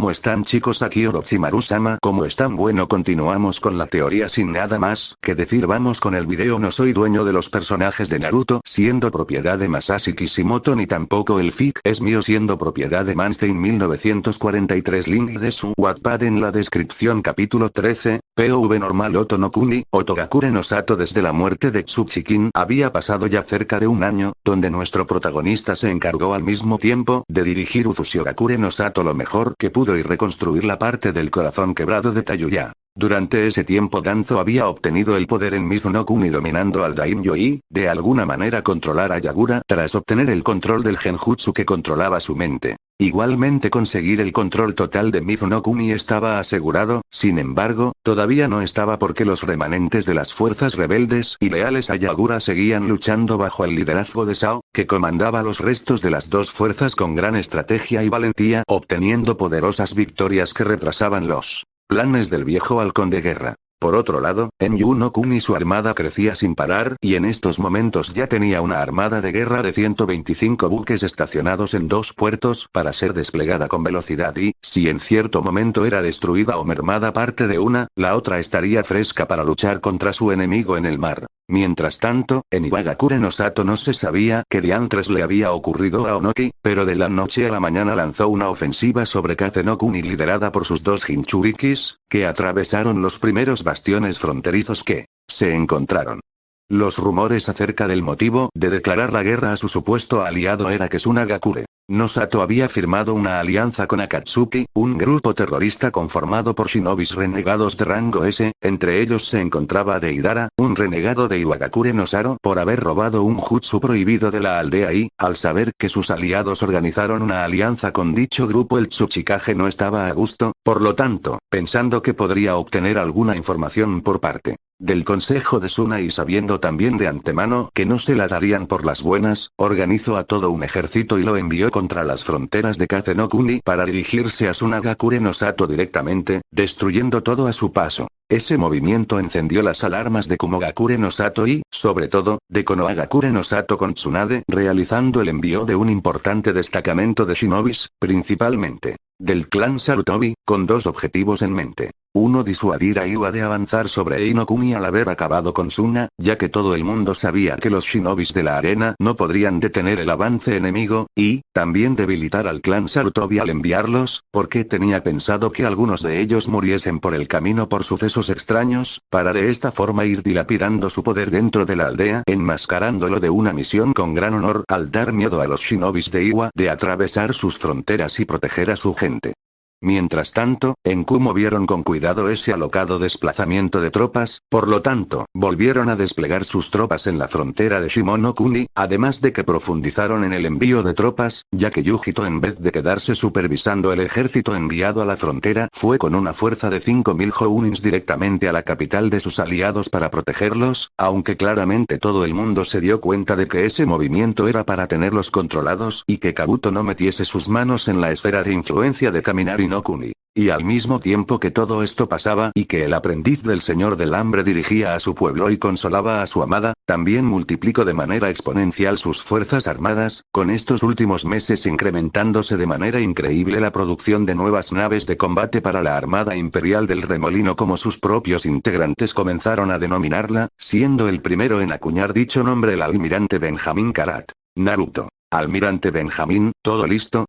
¿Cómo están chicos? Aquí Orochimaru-sama. ¿Cómo están? Bueno, continuamos con la teoría sin nada más que decir. Vamos con el video. No soy dueño de los personajes de Naruto, siendo propiedad de Masashi Kishimoto, ni tampoco el fic es mío, siendo propiedad de Manstein 1943. Link de su Wattpad en la descripción. Capítulo 13, POV normal. Oto no Kuni, Otogakure no Sato. Desde la muerte de Tsuchikin había pasado ya cerca de un año, donde nuestro protagonista se encargó al mismo tiempo de dirigir Uzushigakure no Sato lo mejor que pudo y reconstruir la parte del corazón quebrado de Tayuya. Durante ese tiempo Danzo había obtenido el poder en Mizuno Kuni, dominando al Daimyo y, de alguna manera, controlar a Yagura tras obtener el control del genjutsu que controlaba su mente. Igualmente conseguir el control total de Mizuno Kuni estaba asegurado, sin embargo, todavía no estaba porque los remanentes de las fuerzas rebeldes y leales a Yagura seguían luchando bajo el liderazgo de Sao, que comandaba los restos de las dos fuerzas con gran estrategia y valentía, obteniendo poderosas victorias que retrasaban los planes del viejo halcón de guerra. Por otro lado, en Yuno Kuni su armada crecía sin parar y en estos momentos ya tenía una armada de guerra de 125 buques estacionados en dos puertos para ser desplegada con velocidad y, si en cierto momento era destruida o mermada parte de una, la otra estaría fresca para luchar contra su enemigo en el mar. Mientras tanto, en Iwagakure no Sato no se sabía qué diantres le había ocurrido a Onoki, pero de la noche a la mañana lanzó una ofensiva sobre Kaze no Kuni liderada por sus dos Jinchurikis, que atravesaron los primeros bastiones fronterizos que se encontraron. Los rumores acerca del motivo de declarar la guerra a su supuesto aliado era que Tsunagakure no Sato había firmado una alianza con Akatsuki, un grupo terrorista conformado por shinobis renegados de rango S, entre ellos se encontraba Deidara, un renegado de Iwagakure no Saro, por haber robado un jutsu prohibido de la aldea y, al saber que sus aliados organizaron una alianza con dicho grupo, el Tsuchikage no estaba a gusto, por lo tanto, pensando que podría obtener alguna información por parte del consejo de Suna y sabiendo también de antemano que no se la darían por las buenas, organizó a todo un ejército y lo envió contra las fronteras de Kaze no Kuni para dirigirse a Tsunagakure no Sato directamente, destruyendo todo a su paso. Ese movimiento encendió las alarmas de Kumogakure no Sato y, sobre todo, de Konohagakure no Sato con Tsunade, realizando el envío de un importante destacamento de shinobis, principalmente del clan Sarutobi, con dos objetivos en mente. Uno, disuadir a Iwa de avanzar sobre Eino Kuni al haber acabado con Suna, ya que todo el mundo sabía que los shinobis de la arena no podrían detener el avance enemigo, y, también debilitar al clan Sarutobi al enviarlos, porque tenía pensado que algunos de ellos muriesen por el camino por sucesos extraños, para de esta forma ir dilapidando su poder dentro de la aldea, enmascarándolo de una misión con gran honor, al dar miedo a los shinobis de Iwa de atravesar sus fronteras y proteger a su gente. Mientras tanto, en Kumo vieron con cuidado ese alocado desplazamiento de tropas, por lo tanto, volvieron a desplegar sus tropas en la frontera de Shimono-kuni, además de que profundizaron en el envío de tropas, ya que Yujito, en vez de quedarse supervisando el ejército enviado a la frontera, fue con una fuerza de 5000 Jounins directamente a la capital de sus aliados para protegerlos, aunque claramente todo el mundo se dio cuenta de que ese movimiento era para tenerlos controlados y que Kabuto no metiese sus manos en la esfera de influencia de Kaminari no Kuni. Y al mismo tiempo que todo esto pasaba y que el aprendiz del Señor del Hambre dirigía a su pueblo y consolaba a su amada, también multiplicó de manera exponencial sus fuerzas armadas, con estos últimos meses incrementándose de manera increíble la producción de nuevas naves de combate para la Armada Imperial del Remolino, como sus propios integrantes comenzaron a denominarla, siendo el primero en acuñar dicho nombre el almirante Benjamin Karat. Naruto. Almirante Benjamin, ¿todo listo?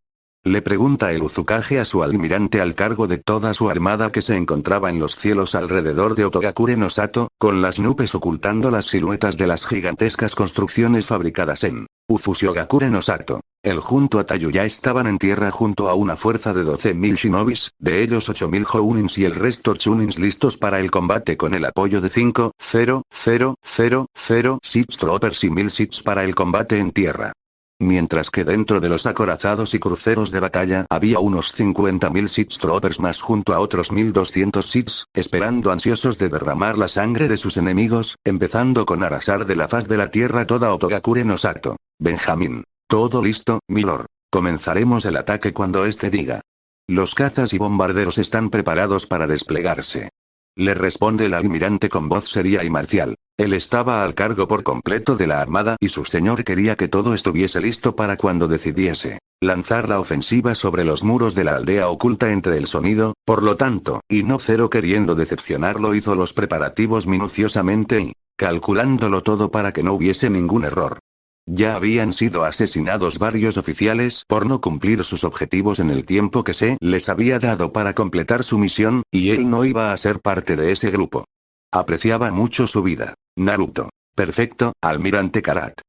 Le pregunta el Uzukage a su almirante al cargo de toda su armada que se encontraba en los cielos alrededor de Otogakure no Sato, con las nubes ocultando las siluetas de las gigantescas construcciones fabricadas en Uzushigakure no Sato. El junto a Tayuya estaban en tierra junto a una fuerza de 12.000 shinobis, de ellos 8.000 Jounins y el resto Chunins listos para el combate con el apoyo de 5.000 Ships Troopers y 1000 Ships para el combate en tierra. Mientras que dentro de los acorazados y cruceros de batalla había unos 50.000 Ships Troopers más junto a otros 1200 Ships, esperando ansiosos de derramar la sangre de sus enemigos, empezando con arrasar de la faz de la tierra toda Otogakure no Sato. Benjamín. Todo listo, milord. Comenzaremos el ataque cuando éste diga. Los cazas y bombarderos están preparados para desplegarse. Le responde el almirante con voz seria y marcial. Él estaba al cargo por completo de la armada y su señor quería que todo estuviese listo para cuando decidiese lanzar la ofensiva sobre los muros de la aldea oculta entre el sonido, por lo tanto, y no Zero queriendo decepcionarlo hizo los preparativos minuciosamente y calculándolo todo para que no hubiese ningún error. Ya habían sido asesinados varios oficiales por no cumplir sus objetivos en el tiempo que se les había dado para completar su misión, y él no iba a ser parte de ese grupo. Apreciaba mucho su vida. Naruto. Perfecto, almirante Karat.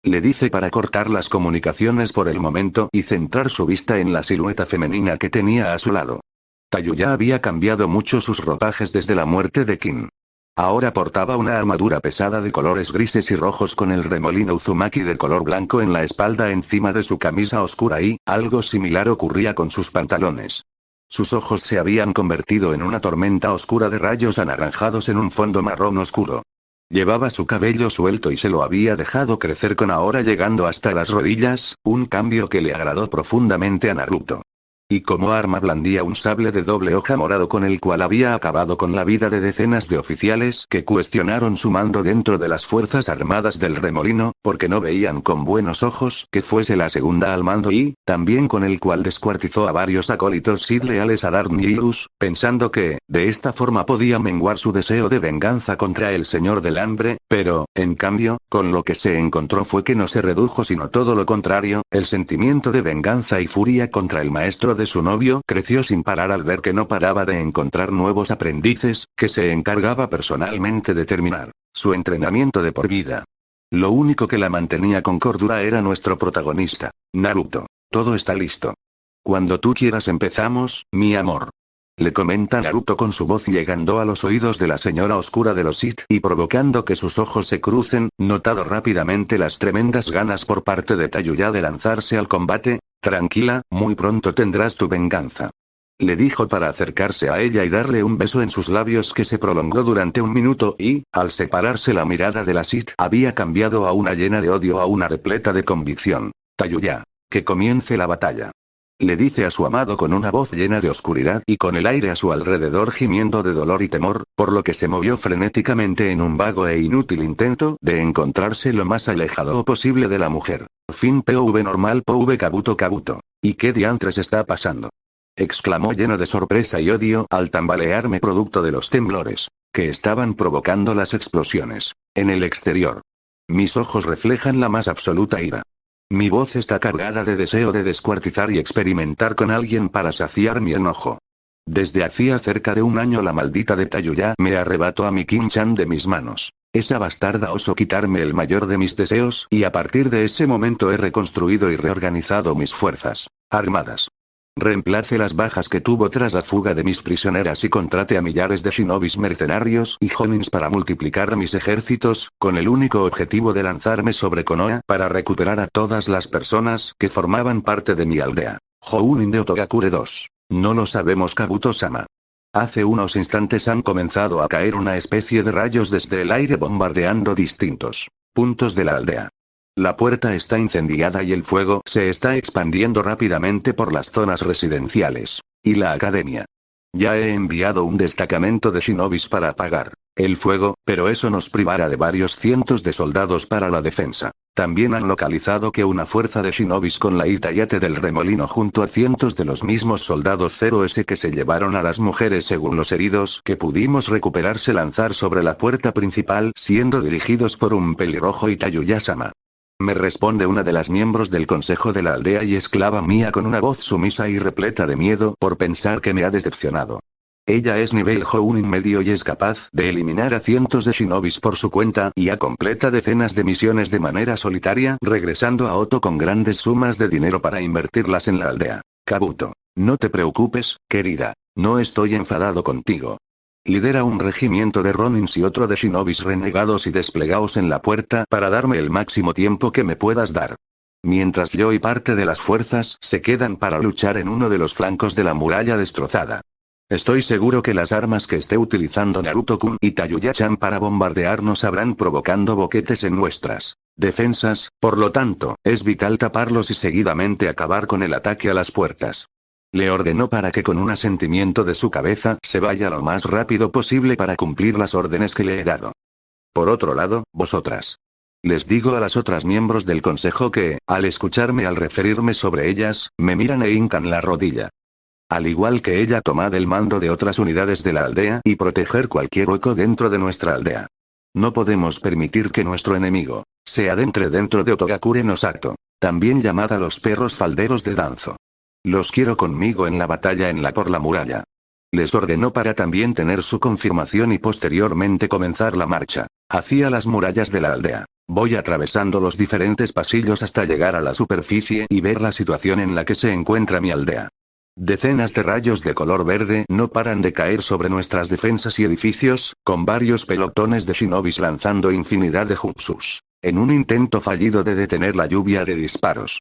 Le dice para cortar las comunicaciones por el momento y centrar su vista en la silueta femenina que tenía a su lado. Tayuya había cambiado mucho sus ropajes desde la muerte de Kin. Ahora portaba una armadura pesada de colores grises y rojos con el remolino Uzumaki de color blanco en la espalda encima de su camisa oscura y, algo similar ocurría con sus pantalones. Sus ojos se habían convertido en una tormenta oscura de rayos anaranjados en un fondo marrón oscuro. Llevaba su cabello suelto y se lo había dejado crecer con ahora llegando hasta las rodillas, un cambio que le agradó profundamente a Naruto. Y como arma blandía un sable de doble hoja morado con el cual había acabado con la vida de decenas de oficiales que cuestionaron su mando dentro de las Fuerzas Armadas del Remolino, porque no veían con buenos ojos que fuese la segunda al mando y, también con el cual descuartizó a varios acólitos Sith leales a Darth Nihilus, pensando que, de esta forma podía menguar su deseo de venganza contra el Señor del Hambre, pero, en cambio, con lo que se encontró fue que no se redujo sino todo lo contrario, el sentimiento de venganza y furia contra el maestro de su novio creció sin parar al ver que no paraba de encontrar nuevos aprendices, que se encargaba personalmente de terminar su entrenamiento de por vida. Lo único que la mantenía con cordura era nuestro protagonista, Naruto. Todo está listo. Cuando tú quieras empezamos, mi amor. Le comenta Naruto con su voz llegando a los oídos de la señora oscura de los Sith y provocando que sus ojos se crucen, notado rápidamente las tremendas ganas por parte de Tayuya de lanzarse al combate. Tranquila, muy pronto tendrás tu venganza. Le dijo para acercarse a ella y darle un beso en sus labios que se prolongó durante un minuto y, al separarse la mirada de la Sith, había cambiado a una llena de odio a una repleta de convicción. Tayuya. Que comience la batalla. Le dice a su amado con una voz llena de oscuridad y con el aire a su alrededor gimiendo de dolor y temor, por lo que se movió frenéticamente en un vago e inútil intento de encontrarse lo más alejado posible de la mujer. Fin POV normal POV Kabuto. ¿Y qué diantres está pasando? Exclamó lleno de sorpresa y odio al tambalearme producto de los temblores que estaban provocando las explosiones en el exterior. Mis ojos reflejan la más absoluta ira. Mi voz está cargada de deseo de descuartizar y experimentar con alguien para saciar mi enojo. Desde hacía cerca de un año la maldita de Tayuya me arrebató a mi Kim-chan de mis manos. Esa bastarda osó quitarme el mayor de mis deseos y a partir de ese momento he reconstruido y reorganizado mis fuerzas armadas. Reemplace las bajas que tuvo tras la fuga de mis prisioneras y contrate a millares de shinobis mercenarios y honins para multiplicar mis ejércitos, con el único objetivo de lanzarme sobre Konoha para recuperar a todas las personas que formaban parte de mi aldea. Jounin de Otogakure 2. No lo sabemos Kabuto-sama. Hace unos instantes han comenzado a caer una especie de rayos desde el aire bombardeando distintos puntos de la aldea. La puerta está incendiada y el fuego se está expandiendo rápidamente por las zonas residenciales y la academia. Ya he enviado un destacamento de shinobis para apagar el fuego, pero eso nos privará de varios cientos de soldados para la defensa. También han localizado que una fuerza de shinobis con la Itayate del Remolino junto a cientos de los mismos soldados 0S que se llevaron a las mujeres según los heridos que pudimos recuperar se lanzar sobre la puerta principal siendo dirigidos por un pelirrojo Itayuya-sama. Me responde una de las miembros del consejo de la aldea y esclava mía con una voz sumisa y repleta de miedo por pensar que me ha decepcionado. Ella es nivel Jounin medio y es capaz de eliminar a cientos de shinobis por su cuenta y completa decenas de misiones de manera solitaria, regresando a Oto con grandes sumas de dinero para invertirlas en la aldea. Kabuto. No te preocupes, querida. No estoy enfadado contigo. Lidera un regimiento de ronins y otro de shinobis renegados y desplegaos en la puerta para darme el máximo tiempo que me puedas dar. Mientras yo y parte de las fuerzas se quedan para luchar en uno de los flancos de la muralla destrozada. Estoy seguro que las armas que esté utilizando Naruto-kun y Tayuya-chan para bombardearnos habrán provocando boquetes en nuestras defensas, por lo tanto, es vital taparlos y seguidamente acabar con el ataque a las puertas. Le ordenó para que con un asentimiento de su cabeza se vaya lo más rápido posible para cumplir las órdenes que le he dado. Por otro lado, vosotras. Les digo a las otras miembros del consejo que, al escucharme al referirme sobre ellas, me miran e hincan la rodilla. Al igual que ella, tomad el mando de otras unidades de la aldea y proteger cualquier hueco dentro de nuestra aldea. No podemos permitir que nuestro enemigo se adentre dentro de Otogakure no Sato, también llamada los perros falderos de Danzo. Los quiero conmigo en la batalla por la muralla. Les ordenó para también tener su confirmación y posteriormente comenzar la marcha hacia las murallas de la aldea. Voy atravesando los diferentes pasillos hasta llegar a la superficie y ver la situación en la que se encuentra mi aldea. Decenas de rayos de color verde no paran de caer sobre nuestras defensas y edificios, con varios pelotones de shinobis lanzando infinidad de jutsus, en un intento fallido de detener la lluvia de disparos.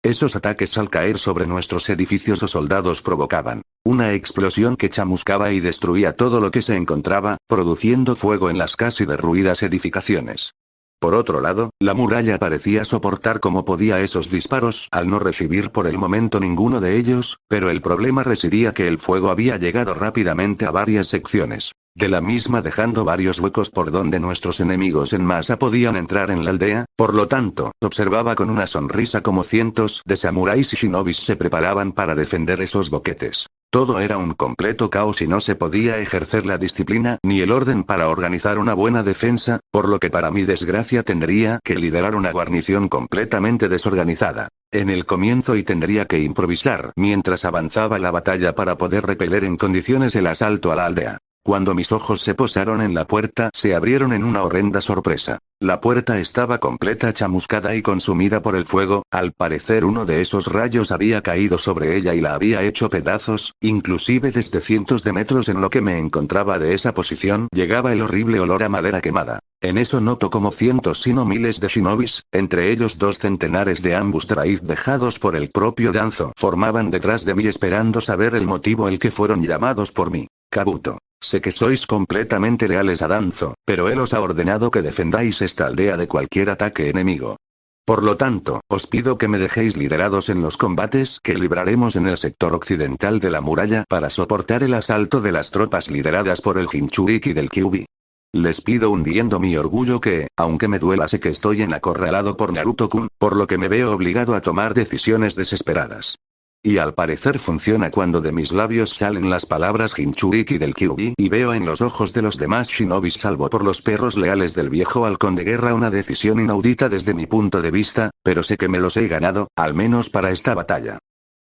Esos ataques al caer sobre nuestros edificios o soldados provocaban una explosión que chamuscaba y destruía todo lo que se encontraba, produciendo fuego en las casi derruidas edificaciones. Por otro lado, la muralla parecía soportar como podía esos disparos al no recibir por el momento ninguno de ellos, pero el problema residía que el fuego había llegado rápidamente a varias secciones de la misma, dejando varios huecos por donde nuestros enemigos en masa podían entrar en la aldea. Por lo tanto, observaba con una sonrisa como cientos de samuráis y shinobis se preparaban para defender esos boquetes. Todo era un completo caos y no se podía ejercer la disciplina ni el orden para organizar una buena defensa, por lo que para mi desgracia tendría que liderar una guarnición completamente desorganizada en el comienzo y tendría que improvisar mientras avanzaba la batalla para poder repeler en condiciones el asalto a la aldea. Cuando mis ojos se posaron en la puerta, se abrieron en una horrenda sorpresa. La puerta estaba completa, chamuscada y consumida por el fuego. Al parecer uno de esos rayos había caído sobre ella y la había hecho pedazos, inclusive desde cientos de metros en lo que me encontraba de esa posición llegaba el horrible olor a madera quemada. En eso noto como cientos sino miles de shinobis, entre ellos 2 centenares de Ambush-Raid dejados por el propio Danzo, formaban detrás de mí esperando saber el motivo el que fueron llamados por mí. Kabuto. Sé que sois completamente leales a Danzo, pero él os ha ordenado que defendáis esta aldea de cualquier ataque enemigo. Por lo tanto, os pido que me dejéis liderados en los combates que libraremos en el sector occidental de la muralla para soportar el asalto de las tropas lideradas por el Jinchuriki del Kyuubi. Les pido hundiendo mi orgullo que, aunque me duela, sé que estoy acorralado por Naruto-kun, por lo que me veo obligado a tomar decisiones desesperadas. Y al parecer funciona cuando de mis labios salen las palabras Jinchuriki del Kyuubi y veo en los ojos de los demás shinobis salvo por los perros leales del viejo halcón de guerra una decisión inaudita desde mi punto de vista, pero sé que me los he ganado, al menos para esta batalla.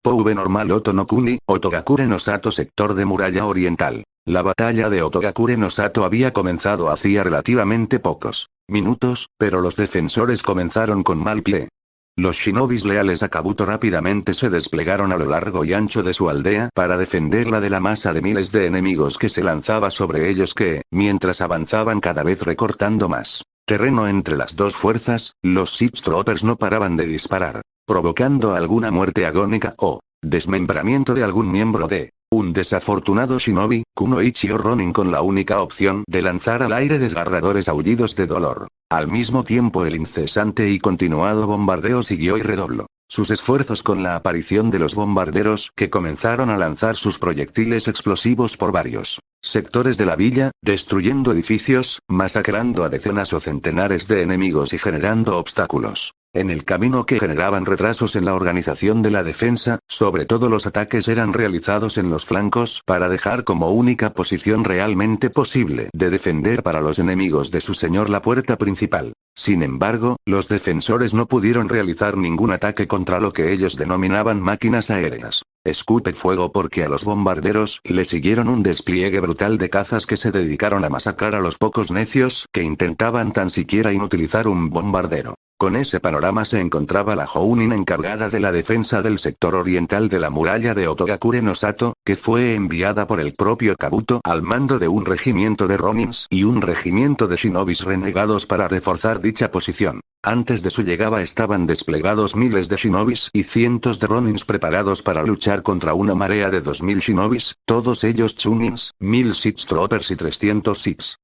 Poube normal Oto no Kuni, Otogakure no Sato sector de muralla oriental. La batalla de Otogakure no Sato había comenzado hacía relativamente pocos minutos, pero los defensores comenzaron con mal pie. Los shinobis leales a Kabuto rápidamente se desplegaron a lo largo y ancho de su aldea para defenderla de la masa de miles de enemigos que se lanzaba sobre ellos que, mientras avanzaban cada vez recortando más terreno entre las dos fuerzas, los Six Troopers no paraban de disparar, provocando alguna muerte agónica o desmembramiento de algún miembro de un desafortunado shinobi, Kunoichi o Ronin con la única opción de lanzar al aire desgarradores aullidos de dolor. Al mismo tiempo el incesante y continuado bombardeo siguió y redobló sus esfuerzos con la aparición de los bombarderos que comenzaron a lanzar sus proyectiles explosivos por varios sectores de la villa, destruyendo edificios, masacrando a decenas o centenares de enemigos y generando obstáculos en el camino que generaban retrasos en la organización de la defensa. Sobre todo los ataques eran realizados en los flancos para dejar como única posición realmente posible de defender para los enemigos de su señor la puerta principal. Sin embargo, los defensores no pudieron realizar ningún ataque contra lo que ellos denominaban máquinas aéreas. Escupe fuego porque a los bombarderos le siguieron un despliegue brutal de cazas que se dedicaron a masacrar a los pocos necios que intentaban tan siquiera inutilizar un bombardero. Con ese panorama se encontraba la Jounin encargada de la defensa del sector oriental de la muralla de Otogakure no Sato, que fue enviada por el propio Kabuto al mando de un regimiento de Ronins y un regimiento de shinobis renegados para reforzar dicha posición. Antes de su llegada estaban desplegados miles de shinobis y cientos de Ronins preparados para luchar contra una marea de 2000 shinobis, todos ellos Chunins, 1000 Six Troopers y 300 Six.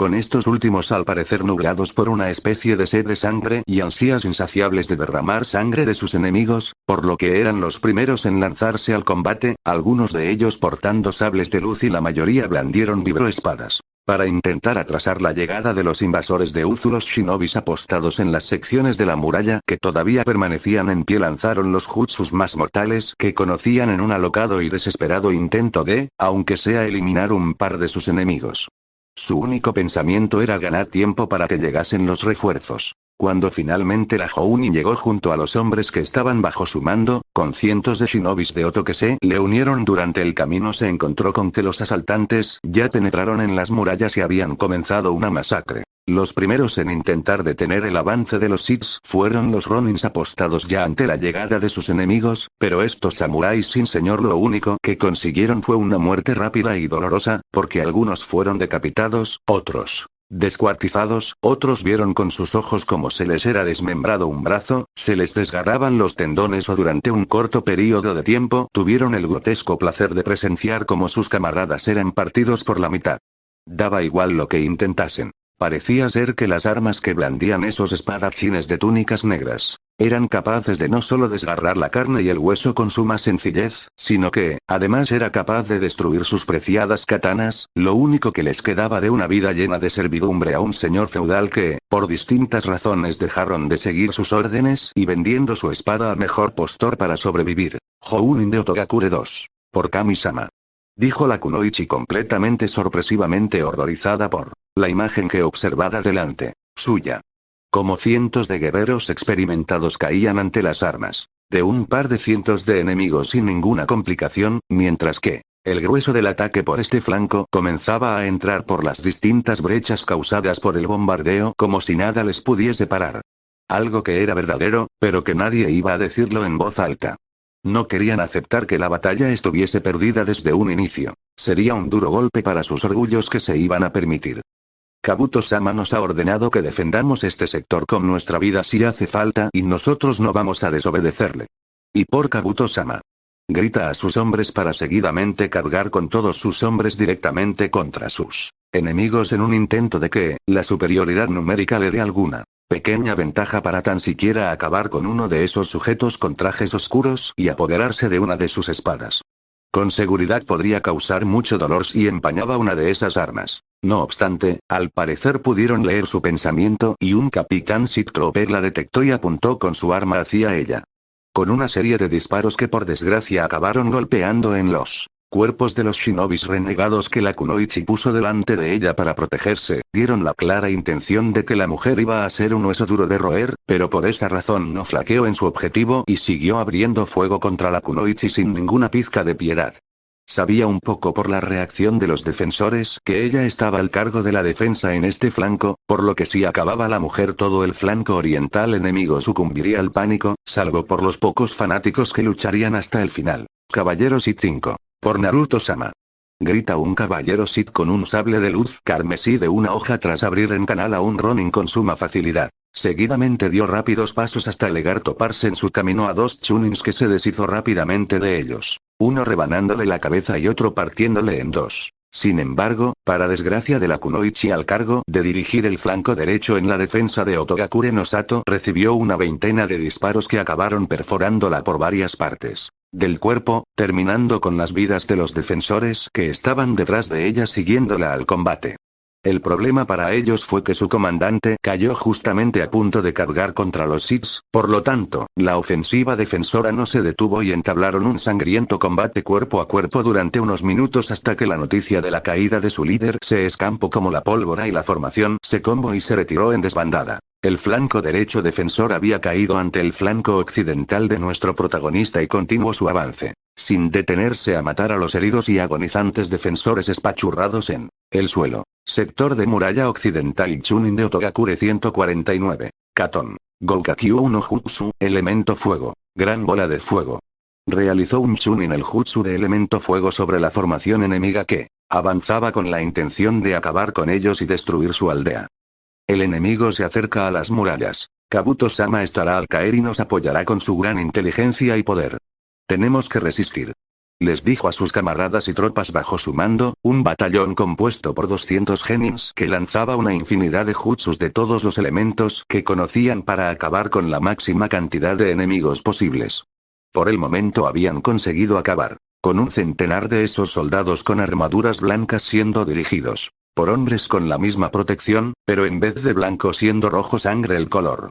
Con estos últimos al parecer nublados por una especie de sed de sangre y ansias insaciables de derramar sangre de sus enemigos, por lo que eran los primeros en lanzarse al combate, algunos de ellos portando sables de luz y la mayoría blandieron vibroespadas para intentar atrasar la llegada de los invasores de Uzu. Los shinobis apostados en las secciones de la muralla que todavía permanecían en pie lanzaron los jutsus más mortales que conocían en un alocado y desesperado intento de, aunque sea eliminar un par de sus enemigos. Su único pensamiento era ganar tiempo para que llegasen los refuerzos. Cuando finalmente la Jounin llegó junto a los hombres que estaban bajo su mando, con cientos de shinobis de Oto que se le unieron durante el camino, se encontró con que los asaltantes ya penetraron en las murallas y habían comenzado una masacre. Los primeros en intentar detener el avance de los Siths fueron los Ronins apostados ya ante la llegada de sus enemigos, pero estos samuráis sin señor lo único que consiguieron fue una muerte rápida y dolorosa, porque algunos fueron decapitados, otros descuartizados, otros vieron con sus ojos como se les era desmembrado un brazo, se les desgarraban los tendones o durante un corto periodo de tiempo tuvieron el grotesco placer de presenciar cómo sus camaradas eran partidos por la mitad. Daba igual lo que intentasen. Parecía ser que las armas que blandían esos espadachines de túnicas negras eran capaces de no solo desgarrar la carne y el hueso con suma sencillez, sino que, además, era capaz de destruir sus preciadas katanas, lo único que les quedaba de una vida llena de servidumbre a un señor feudal que, por distintas razones, dejaron de seguir sus órdenes y vendiendo su espada al mejor postor para sobrevivir. Jounin de Otogakure 2. Por Kami-sama. Dijo la kunoichi completamente sorpresivamente horrorizada por la imagen que observaba delante suya. Como cientos de guerreros experimentados caían ante las armas de un par de cientos de enemigos sin ninguna complicación, mientras que el grueso del ataque por este flanco comenzaba a entrar por las distintas brechas causadas por el bombardeo como si nada les pudiese parar. Algo que era verdadero, pero que nadie iba a decirlo en voz alta. No querían aceptar que la batalla estuviese perdida desde un inicio. Sería un duro golpe para sus orgullos que se iban a permitir. Kabuto-sama nos ha ordenado que defendamos este sector con nuestra vida si hace falta y nosotros no vamos a desobedecerle. Y por Kabuto-sama. Grita a sus hombres para seguidamente cargar con todos sus hombres directamente contra sus enemigos en un intento de que la superioridad numérica le dé alguna pequeña ventaja para tan siquiera acabar con uno de esos sujetos con trajes oscuros y apoderarse de una de sus espadas. Con seguridad podría causar mucho dolor si empañaba una de esas armas. No obstante, al parecer pudieron leer su pensamiento y un capitán Sith Trooper la detectó y apuntó con su arma hacia ella. Con una serie de disparos que por desgracia acabaron golpeando en los cuerpos de los shinobis renegados que la kunoichi puso delante de ella para protegerse, dieron la clara intención de que la mujer iba a ser un hueso duro de roer, pero por esa razón no flaqueó en su objetivo y siguió abriendo fuego contra la kunoichi sin ninguna pizca de piedad. Sabía un poco por la reacción de los defensores que ella estaba al cargo de la defensa en este flanco, por lo que si acababa la mujer todo el flanco oriental enemigo sucumbiría al pánico, salvo por los pocos fanáticos que lucharían hasta el final. Caballero Sith 5. Por Naruto-sama. Grita un caballero Sith con un sable de luz carmesí de una hoja tras abrir en canal a un Ronin con suma facilidad. Seguidamente dio rápidos pasos hasta llegar toparse en su camino a dos Chunins que se deshizo rápidamente de ellos, uno rebanándole la cabeza y otro partiéndole en dos. Sin embargo, para desgracia de la kunoichi al cargo de dirigir el flanco derecho en la defensa de Otogakure no Sato, recibió una veintena de disparos que acabaron perforándola por varias partes del cuerpo, terminando con las vidas de los defensores que estaban detrás de ella siguiéndola al combate. El problema para ellos fue que su comandante cayó justamente a punto de cargar contra los Siths, por lo tanto, la ofensiva defensora no se detuvo y entablaron un sangriento combate cuerpo a cuerpo durante unos minutos hasta que la noticia de la caída de su líder se escampó como la pólvora y la formación se combó y se retiró en desbandada. El flanco derecho defensor había caído ante el flanco occidental de nuestro protagonista y continuó su avance, sin detenerse a matar a los heridos y agonizantes defensores espachurrados en el suelo. Sector de muralla occidental y Chunin de Otogakure 149. Katon. Goukakyu 1 Jutsu, elemento fuego. Gran bola de fuego. Realizó un Chunin el Jutsu de elemento fuego sobre la formación enemiga que avanzaba con la intención de acabar con ellos y destruir su aldea. El enemigo se acerca a las murallas. Kabuto-sama estará al caer y nos apoyará con su gran inteligencia y poder. Tenemos que resistir. Les dijo a sus camaradas y tropas bajo su mando, un batallón compuesto por 200 genins que lanzaba una infinidad de jutsus de todos los elementos que conocían para acabar con la máxima cantidad de enemigos posibles. Por el momento habían conseguido acabar con un centenar de esos soldados con armaduras blancas siendo dirigidos por hombres con la misma protección, pero en vez de blanco siendo rojo sangre el color.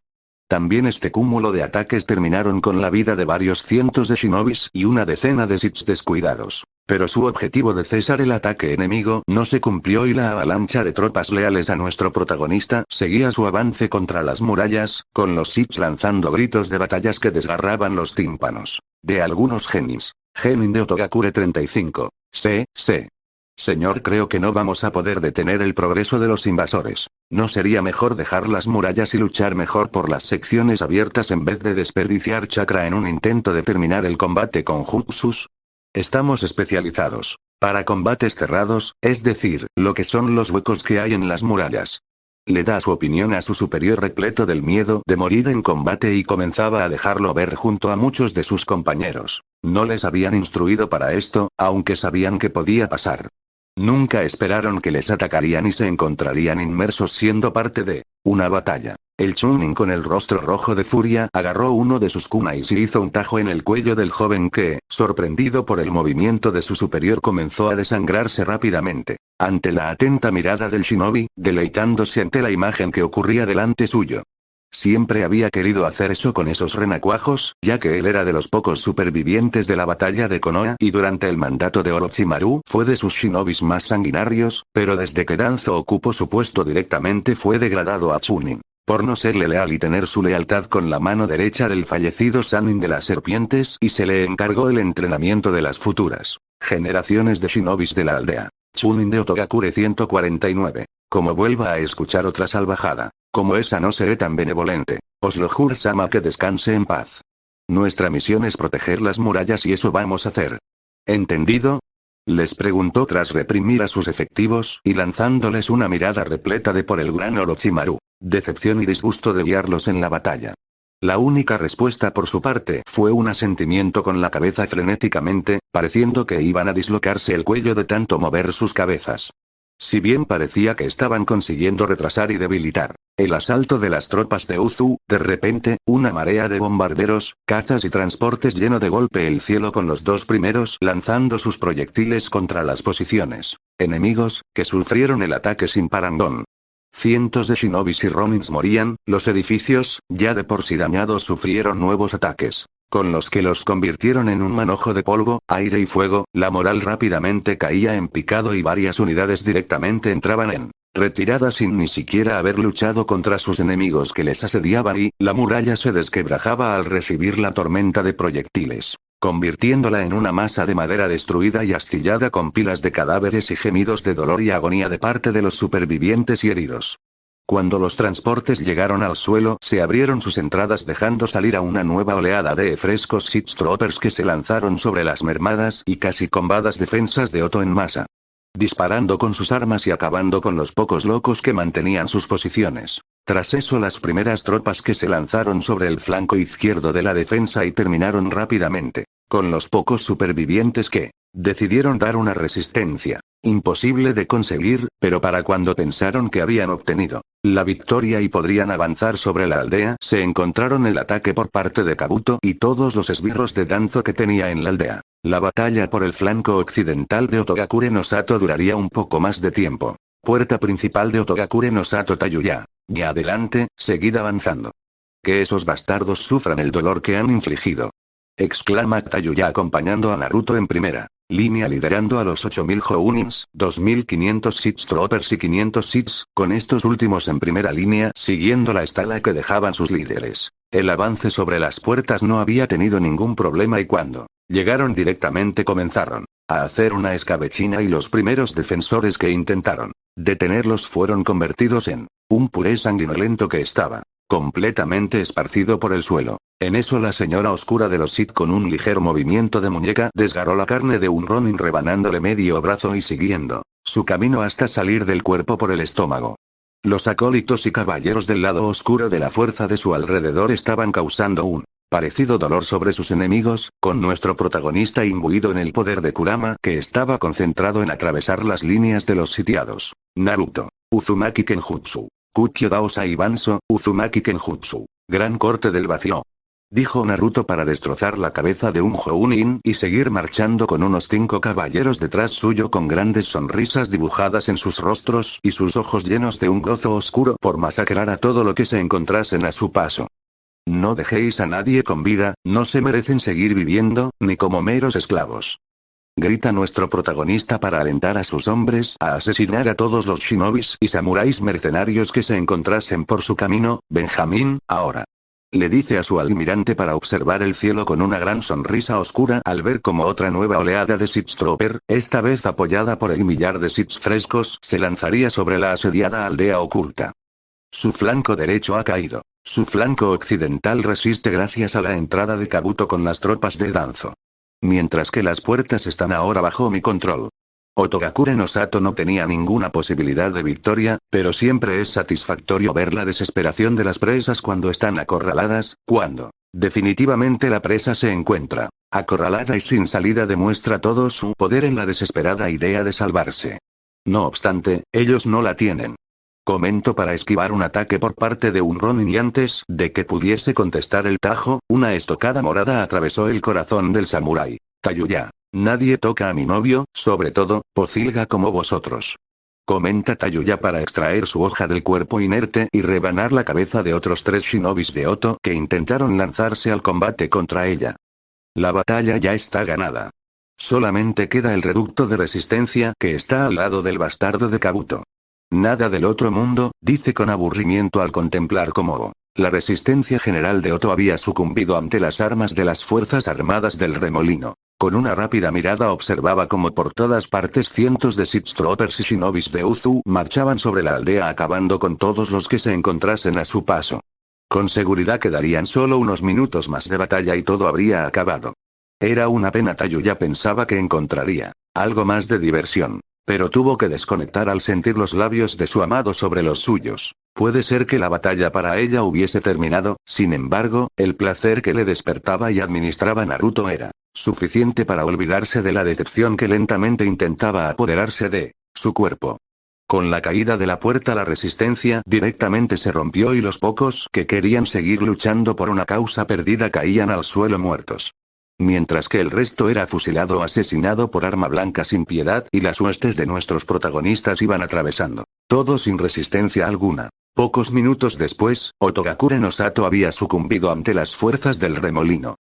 También este cúmulo de ataques terminaron con la vida de varios cientos de shinobis y una decena de Siths descuidados. Pero su objetivo de cesar el ataque enemigo no se cumplió y la avalancha de tropas leales a nuestro protagonista seguía su avance contra las murallas, con los Siths lanzando gritos de batallas que desgarraban los tímpanos de algunos genins. Genin de Otogakure 35. Sí. Señor, creo que no vamos a poder detener el progreso de los invasores. ¿No sería mejor dejar las murallas y luchar mejor por las secciones abiertas en vez de desperdiciar chakra en un intento de terminar el combate con jutsus? Estamos especializados para combates cerrados, es decir, lo que son los huecos que hay en las murallas. Le da su opinión a su superior repleto del miedo de morir en combate y comenzaba a dejarlo ver junto a muchos de sus compañeros. No les habían instruido para esto, aunque sabían que podía pasar. Nunca esperaron que les atacarían y se encontrarían inmersos siendo parte de una batalla. El Chunin con el rostro rojo de furia agarró uno de sus kunais y hizo un tajo en el cuello del joven que, sorprendido por el movimiento de su superior, comenzó a desangrarse rápidamente. Ante la atenta mirada del shinobi, deleitándose ante la imagen que ocurría delante suyo. Siempre había querido hacer eso con esos renacuajos, ya que él era de los pocos supervivientes de la batalla de Konoha y durante el mandato de Orochimaru fue de sus shinobis más sanguinarios, pero desde que Danzo ocupó su puesto directamente fue degradado a Chunin. Por no serle leal y tener su lealtad con la mano derecha del fallecido Sannin de las serpientes y se le encargó el entrenamiento de las futuras generaciones de shinobis de la aldea. Chunin de Otogakure 149. Como vuelva a escuchar otra salvajada como esa no seré tan benevolente. Os lo juro, Sama, que descanse en paz. Nuestra misión es proteger las murallas y eso vamos a hacer. ¿Entendido? Les preguntó tras reprimir a sus efectivos y lanzándoles una mirada repleta de por el gran Orochimaru, decepción y disgusto de guiarlos en la batalla. La única respuesta por su parte fue un asentimiento con la cabeza frenéticamente, pareciendo que iban a dislocarse el cuello de tanto mover sus cabezas. Si bien parecía que estaban consiguiendo retrasar y debilitar el asalto de las tropas de Uzu, de repente, una marea de bombarderos, cazas y transportes llenó de golpe el cielo con los dos primeros lanzando sus proyectiles contra las posiciones enemigos, que sufrieron el ataque sin parangón. Cientos de shinobis y ronins morían, los edificios, ya de por sí dañados, sufrieron nuevos ataques, con los que los convirtieron en un manojo de polvo, aire y fuego. La moral rápidamente caía en picado y varias unidades directamente entraban en retirada sin ni siquiera haber luchado contra sus enemigos que les asediaban y la muralla se desquebrajaba al recibir la tormenta de proyectiles, convirtiéndola en una masa de madera destruida y astillada con pilas de cadáveres y gemidos de dolor y agonía de parte de los supervivientes y heridos. Cuando los transportes llegaron al suelo, se abrieron sus entradas dejando salir a una nueva oleada de frescos Sith Troopers que se lanzaron sobre las mermadas y casi combadas defensas de Oto en masa, disparando con sus armas y acabando con los pocos locos que mantenían sus posiciones. Tras eso, las primeras tropas que se lanzaron sobre el flanco izquierdo de la defensa y terminaron rápidamente con los pocos supervivientes que decidieron dar una resistencia imposible de conseguir, pero para cuando pensaron que habían obtenido la victoria y podrían avanzar sobre la aldea, se encontraron el ataque por parte de Kabuto y todos los esbirros de Danzo que tenía en la aldea. La batalla por el flanco occidental de Otogakure no Sato duraría un poco más de tiempo. Puerta principal de Otogakure no Sato Tayuya. Y adelante, seguid avanzando. Que esos bastardos sufran el dolor que han infligido. Exclama Tayuya acompañando a Naruto en primera línea, liderando a los 8000 Jounins, 2500 Sith Troopers y 500 Siths, con estos últimos en primera línea siguiendo la estela que dejaban sus líderes. El avance sobre las puertas no había tenido ningún problema y cuando llegaron directamente comenzaron a hacer una escabechina y los primeros defensores que intentaron detenerlos fueron convertidos en un puré sanguinolento que estaba completamente esparcido por el suelo. En eso la señora oscura de los Sith con un ligero movimiento de muñeca desgarró la carne de un Ronin rebanándole medio brazo y siguiendo su camino hasta salir del cuerpo por el estómago. Los acólitos y caballeros del lado oscuro de la fuerza de su alrededor estaban causando un parecido dolor sobre sus enemigos, con nuestro protagonista imbuido en el poder de Kurama que estaba concentrado en atravesar las líneas de los sitiados. Naruto. Uzumaki Kenjutsu. Kukkyo Daosai Banso, Uzumaki Kenjutsu. Gran corte del vacío. dijo Naruto para destrozar la cabeza de un Jounin y seguir marchando con unos 5 caballeros detrás suyo con grandes sonrisas dibujadas en sus rostros y sus ojos llenos de un gozo oscuro por masacrar a todo lo que se encontrasen a su paso. No dejéis a nadie con vida, no se merecen seguir viviendo, ni como meros esclavos. Grita nuestro protagonista para alentar a sus hombres a asesinar a todos los shinobis y samuráis mercenarios que se encontrasen por su camino. Benjamín, ahora. Le dice a su almirante para observar el cielo con una gran sonrisa oscura al ver como otra nueva oleada de Sith Trooper, esta vez apoyada por el millar de Sith frescos, se lanzaría sobre la asediada aldea oculta. Su flanco derecho ha caído. Su flanco occidental resiste gracias a la entrada de Kabuto con las tropas de Danzo. Mientras que las puertas están ahora bajo mi control. Otogakure no Sato no tenía ninguna posibilidad de victoria, pero siempre es satisfactorio ver la desesperación de las presas cuando están acorraladas, cuando, definitivamente la presa se encuentra acorralada y sin salida demuestra todo su poder en la desesperada idea de salvarse. No obstante, ellos no la tienen. Comento para esquivar un ataque por parte de un Ronin y antes de que pudiese contestar el tajo, una estocada morada atravesó el corazón del samurái. Tayuya. Nadie toca a mi novio, sobre todo, pocilga como vosotros. Comenta Tayuya para extraer su hoja del cuerpo inerte y rebanar la cabeza de otros 3 shinobis de Oto que intentaron lanzarse al combate contra ella. La batalla ya está ganada. Solamente queda el reducto de resistencia que está al lado del bastardo de Kabuto. Nada del otro mundo, dice con aburrimiento al contemplar cómo la resistencia general de Oto había sucumbido ante las armas de las fuerzas armadas del remolino. Con una rápida mirada observaba como por todas partes cientos de Sith Troopers y shinobis de Uzu marchaban sobre la aldea acabando con todos los que se encontrasen a su paso. Con seguridad quedarían solo unos minutos más de batalla y todo habría acabado. Era una pena. Tayuya pensaba que encontraría algo más de diversión. Pero tuvo que desconectar al sentir los labios de su amado sobre los suyos. Puede ser que la batalla para ella hubiese terminado, sin embargo, el placer que le despertaba y administraba Naruto era suficiente para olvidarse de la decepción que lentamente intentaba apoderarse de su cuerpo. Con la caída de la puerta la resistencia directamente se rompió y los pocos que querían seguir luchando por una causa perdida caían al suelo muertos. Mientras que el resto era fusilado o asesinado por arma blanca sin piedad y las huestes de nuestros protagonistas iban atravesando, todo sin resistencia alguna. Pocos minutos después, Otogakure no Sato había sucumbido ante las fuerzas del remolino.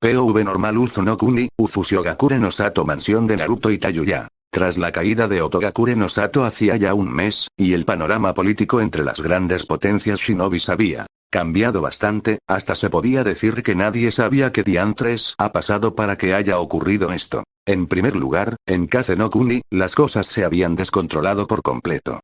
POV normal Uzu no Kuni, Ufusiogakure no Sato mansión de Naruto y Tayuya. Tras la caída de Otogakure no Sato hacía ya un mes, y el panorama político entre las grandes potencias shinobis había cambiado bastante, hasta se podía decir que nadie sabía qué diantres ha pasado para que haya ocurrido esto. En primer lugar, en Kase no Kuni, las cosas se habían descontrolado por completo.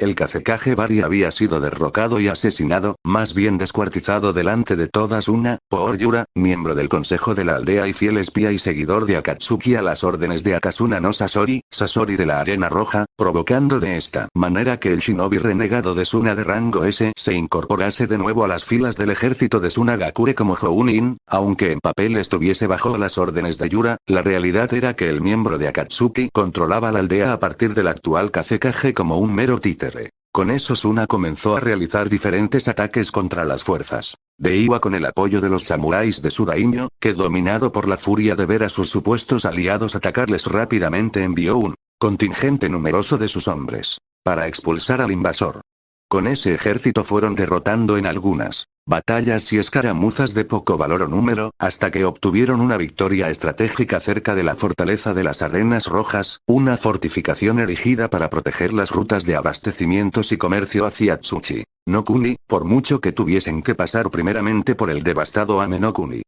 El Kazekage Bari había sido derrocado y asesinado, más bien descuartizado delante de todas por Yura, miembro del consejo de la aldea y fiel espía y seguidor de Akatsuki a las órdenes de Akasuna no Sasori, Sasori de la Arena Roja, provocando de esta manera que el shinobi renegado de Suna de rango S se incorporase de nuevo a las filas del ejército de Tsunagakure como Jounin, aunque en papel estuviese bajo las órdenes de Yura, la realidad era que el miembro de Akatsuki controlaba la aldea a partir del actual Kazekage como un mero títere. Con eso Suna comenzó a realizar diferentes ataques contra las fuerzas de Iwa con el apoyo de los samuráis de su daimyo, que dominado por la furia de ver a sus supuestos aliados atacarles rápidamente envió un contingente numeroso de sus hombres para expulsar al invasor. Con ese ejército fueron derrotando en algunas batallas y escaramuzas de poco valor o número, hasta que obtuvieron una victoria estratégica cerca de la fortaleza de las Arenas Rojas, una fortificación erigida para proteger las rutas de abastecimientos y comercio hacia Tsuchi no Kuni, por mucho que tuviesen que pasar primeramente por el devastado Ame no Kuni.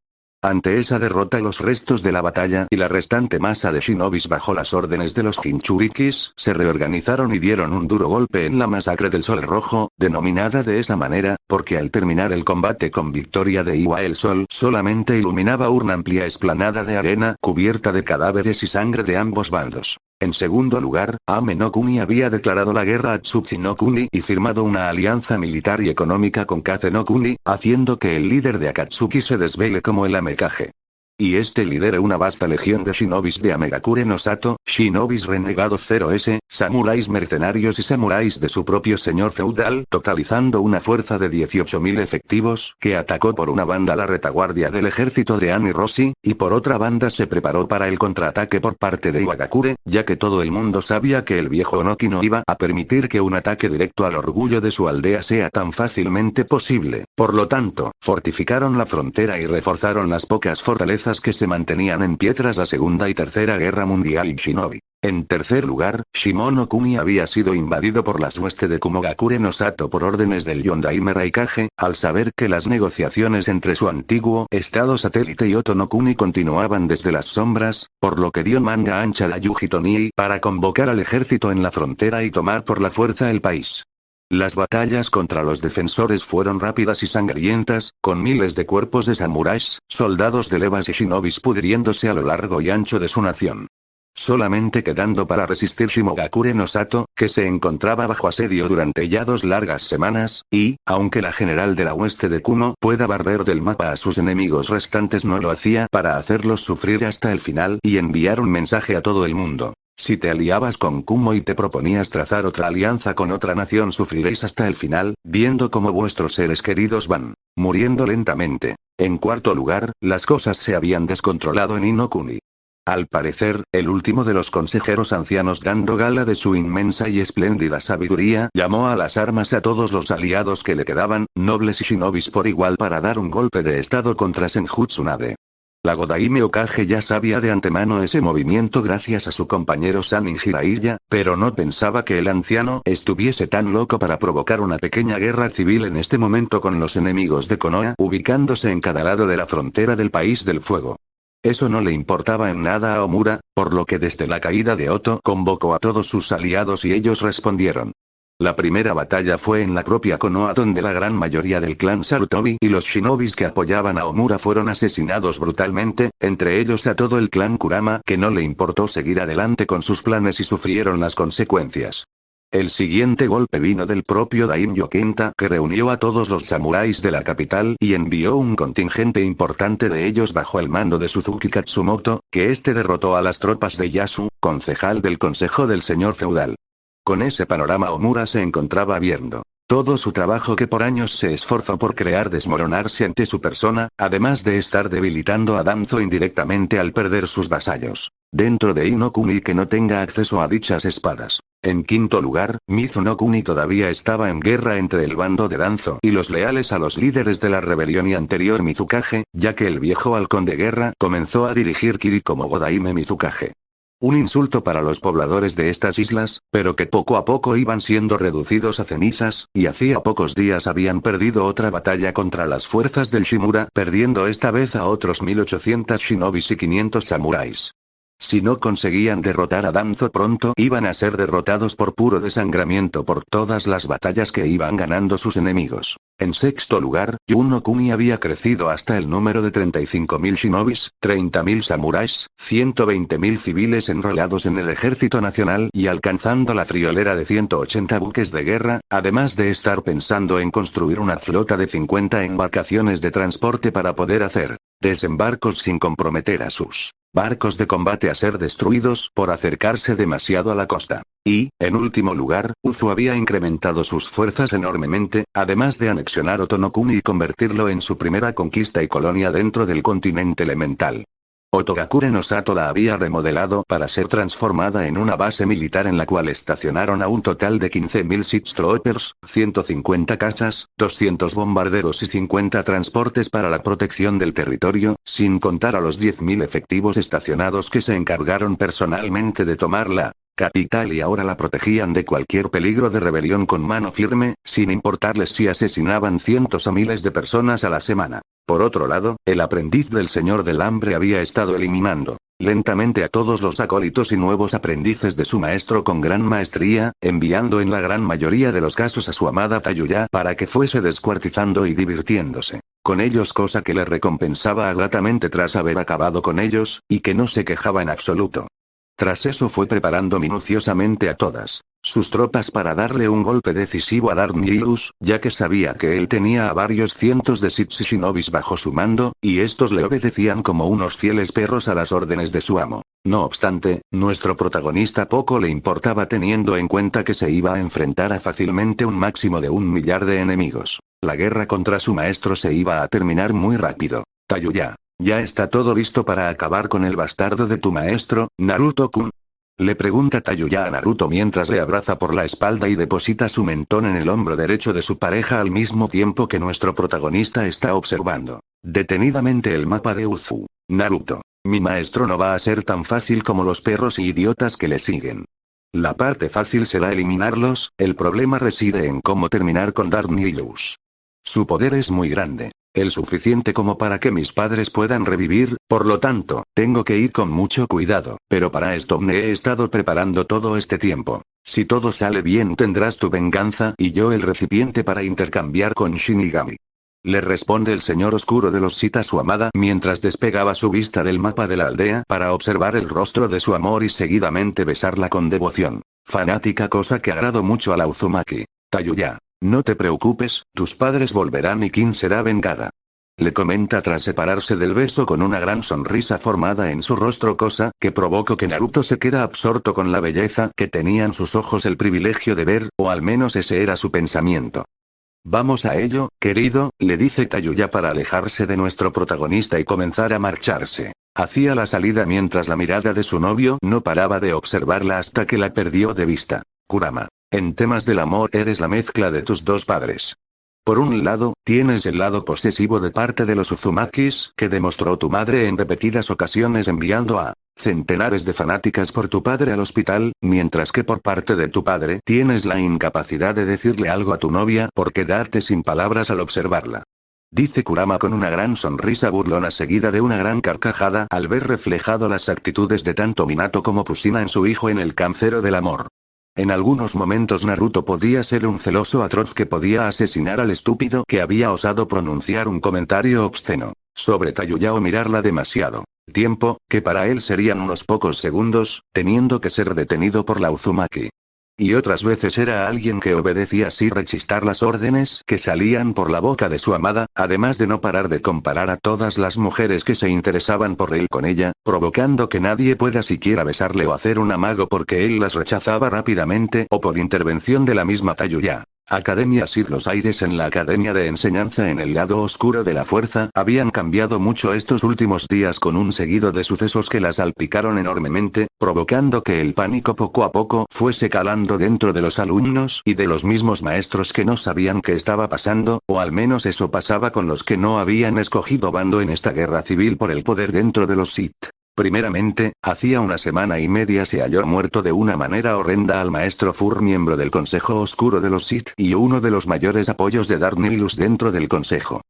Ante esa derrota los restos de la batalla y la restante masa de shinobis bajo las órdenes de los Jinchurikis, se reorganizaron y dieron un duro golpe en la masacre del Sol Rojo, denominada de esa manera, porque al terminar el combate con victoria de Iwa el sol solamente iluminaba una amplia explanada de arena cubierta de cadáveres y sangre de ambos bandos. En segundo lugar, Ame no Kuni había declarado la guerra a Tsuchi no Kuni y firmado una alianza militar y económica con Kase no Kuni, haciendo que el líder de Akatsuki se desvele como el Amekage. Y este lidera una vasta legión de shinobis de Amegakure no Sato, shinobis renegados 0S, samuráis mercenarios y samuráis de su propio señor feudal, totalizando una fuerza de 18.000 efectivos, que atacó por una banda la retaguardia del ejército de Annie Rossi, y por otra banda se preparó para el contraataque por parte de Iwagakure, ya que todo el mundo sabía que el viejo Onoki no iba a permitir que un ataque directo al orgullo de su aldea sea tan fácilmente posible. Por lo tanto, fortificaron la frontera y reforzaron las pocas fortalezas que se mantenían en pie tras la Segunda y Tercera Guerra Mundial y Shinobi. En tercer lugar, Shimono-kuni había sido invadido por las huestes de Kumogakure no Sato por órdenes del Yondaime Raikage, al saber que las negociaciones entre su antiguo estado satélite y Oto-no-kuni continuaban desde las sombras, por lo que dio manga ancha a Yuji Tonii para convocar al ejército en la frontera y tomar por la fuerza el país. Las batallas contra los defensores fueron rápidas y sangrientas, con miles de cuerpos de samuráis, soldados de levas y shinobis pudriéndose a lo largo y ancho de su nación. Solamente quedando para resistir Shimogakure no Sato, que se encontraba bajo asedio durante ya 2 largas semanas, y, aunque la general de la hueste de Kumo pueda barrer del mapa a sus enemigos restantes, no lo hacía para hacerlos sufrir hasta el final y enviar un mensaje a todo el mundo. Si te aliabas con Kumo y te proponías trazar otra alianza con otra nación, sufriréis hasta el final, viendo cómo vuestros seres queridos van muriendo lentamente. En cuarto lugar, las cosas se habían descontrolado en Inokuni. Al parecer, el último de los consejeros ancianos, dando gala de su inmensa y espléndida sabiduría, llamó a las armas a todos los aliados que le quedaban, nobles y shinobis por igual, para dar un golpe de estado contra Senjutsu Nade. La Godaime Okage ya sabía de antemano ese movimiento gracias a su compañero Sanin Jiraiya, pero no pensaba que el anciano estuviese tan loco para provocar una pequeña guerra civil en este momento con los enemigos de Konoha, ubicándose en cada lado de la frontera del País del Fuego. Eso no le importaba en nada a Omura, por lo que desde la caída de Oto convocó a todos sus aliados y ellos respondieron. La primera batalla fue en la propia Konoha, donde la gran mayoría del clan Sarutobi y los shinobis que apoyaban a Omura fueron asesinados brutalmente, entre ellos a todo el clan Kurama, que no le importó seguir adelante con sus planes y sufrieron las consecuencias. El siguiente golpe vino del propio Daimyo Kenta, que reunió a todos los samuráis de la capital y envió un contingente importante de ellos bajo el mando de Suzuki Katsumoto, que este derrotó a las tropas de Yasu, concejal del Consejo del Señor Feudal. Con ese panorama, Omura se encontraba viendo todo su trabajo que por años se esforzó por crear desmoronarse ante su persona, además de estar debilitando a Danzo indirectamente al perder sus vasallos dentro de Inokuni que no tenga acceso a dichas espadas. En quinto lugar, Mizunokuni todavía estaba en guerra entre el bando de Danzo y los leales a los líderes de la rebelión y anterior Mizukage, ya que el viejo halcón de guerra comenzó a dirigir Kiri como Godaime Mizukage. Un insulto para los pobladores de estas islas, pero que poco a poco iban siendo reducidos a cenizas, y hacía pocos días habían perdido otra batalla contra las fuerzas del Shimura, perdiendo esta vez a otros 1800 shinobis y 500 samuráis. Si no conseguían derrotar a Danzo pronto, iban a ser derrotados por puro desangramiento por todas las batallas que iban ganando sus enemigos. En sexto lugar, Yun-no-kuni había crecido hasta el número de 35.000 shinobis, 30.000 samuráis, 120.000 civiles enrolados en el ejército nacional y alcanzando la friolera de 180 buques de guerra, además de estar pensando en construir una flota de 50 embarcaciones de transporte para poder hacer desembarcos sin comprometer a sus barcos de combate a ser destruidos por acercarse demasiado a la costa. Y, en último lugar, Uzu había incrementado sus fuerzas enormemente, además de anexionar Oto-no-kuni y convertirlo en su primera conquista y colonia dentro del continente elemental. Otogakure no Sato la había remodelado para ser transformada en una base militar en la cual estacionaron a un total de 15.000 Siege Troopers, 150 cazas, 200 bombarderos y 50 transportes para la protección del territorio, sin contar a los 10.000 efectivos estacionados que se encargaron personalmente de tomar la capital y ahora la protegían de cualquier peligro de rebelión con mano firme, sin importarles si asesinaban cientos o miles de personas a la semana. Por otro lado, el aprendiz del Señor del Hambre había estado eliminando lentamente a todos los acólitos y nuevos aprendices de su maestro con gran maestría, enviando en la gran mayoría de los casos a su amada Tayuya para que fuese descuartizando y divirtiéndose con ellos, cosa que le recompensaba gratamente tras haber acabado con ellos, y que no se quejaba en absoluto. Tras eso fue preparando minuciosamente a todas sus tropas para darle un golpe decisivo a Dark Nihilus, ya que sabía que él tenía a varios cientos de Sith Shinobis bajo su mando, y estos le obedecían como unos fieles perros a las órdenes de su amo. No obstante, nuestro protagonista poco le importaba teniendo en cuenta que se iba a enfrentar a fácilmente un máximo de 1.000.000 de enemigos. La guerra contra su maestro se iba a terminar muy rápido. Tayuya, ¿ya está todo listo para acabar con el bastardo de tu maestro, Naruto-kun? Le pregunta Tayuya a Naruto mientras le abraza por la espalda y deposita su mentón en el hombro derecho de su pareja al mismo tiempo que nuestro protagonista está observando detenidamente el mapa de Uzu. Naruto, mi maestro no va a ser tan fácil como los perros y idiotas que le siguen. La parte fácil será eliminarlos, el problema reside en cómo terminar con Dark Nihilus. Su poder es muy grande. El suficiente como para que mis padres puedan revivir, por lo tanto, tengo que ir con mucho cuidado, pero para esto me he estado preparando todo este tiempo. Si todo sale bien tendrás tu venganza y yo el recipiente para intercambiar con Shinigami. Le responde el señor oscuro de los Sith a su amada mientras despegaba su vista del mapa de la aldea para observar el rostro de su amor y seguidamente besarla con devoción. Fanática cosa que agradó mucho a la Uzumaki. Tayuya. No te preocupes, tus padres volverán y Kin será vengada. Le comenta tras separarse del beso con una gran sonrisa formada en su rostro, cosa que provocó que Naruto se queda absorto con la belleza que tenían sus ojos el privilegio de ver, o al menos ese era su pensamiento. Vamos a ello, querido, le dice Tayuya para alejarse de nuestro protagonista y comenzar a marcharse hacia la salida mientras la mirada de su novio no paraba de observarla hasta que la perdió de vista. Kurama. En temas del amor eres la mezcla de tus dos padres. Por un lado, tienes el lado posesivo de parte de los Uzumakis, que demostró tu madre en repetidas ocasiones enviando a centenares de fanáticas por tu padre al hospital, mientras que por parte de tu padre tienes la incapacidad de decirle algo a tu novia por quedarte sin palabras al observarla. Dice Kurama con una gran sonrisa burlona seguida de una gran carcajada al ver reflejado las actitudes de tanto Minato como Kushina en su hijo en el cancero del amor. En algunos momentos Naruto podía ser un celoso atroz que podía asesinar al estúpido que había osado pronunciar un comentario obsceno sobre Tayuya o mirarla demasiado tiempo, que para él serían unos pocos segundos, teniendo que ser detenido por la Uzumaki. Y otras veces era alguien que obedecía sin rechistar las órdenes que salían por la boca de su amada, además de no parar de comparar a todas las mujeres que se interesaban por él con ella, provocando que nadie pueda siquiera besarle o hacer un amago porque él las rechazaba rápidamente o por intervención de la misma Tayuya. Academia Sith. Los aires en la academia de enseñanza en el lado oscuro de la fuerza habían cambiado mucho estos últimos días con un seguido de sucesos que la salpicaron enormemente, provocando que el pánico poco a poco fuese calando dentro de los alumnos y de los mismos maestros que no sabían qué estaba pasando, o al menos eso pasaba con los que no habían escogido bando en esta guerra civil por el poder dentro de los Sith. Primeramente, hacía una semana y media se halló muerto de una manera horrenda al maestro Fur, miembro del Consejo Oscuro de los Sith y uno de los mayores apoyos de Dark Nihilus dentro del Consejo.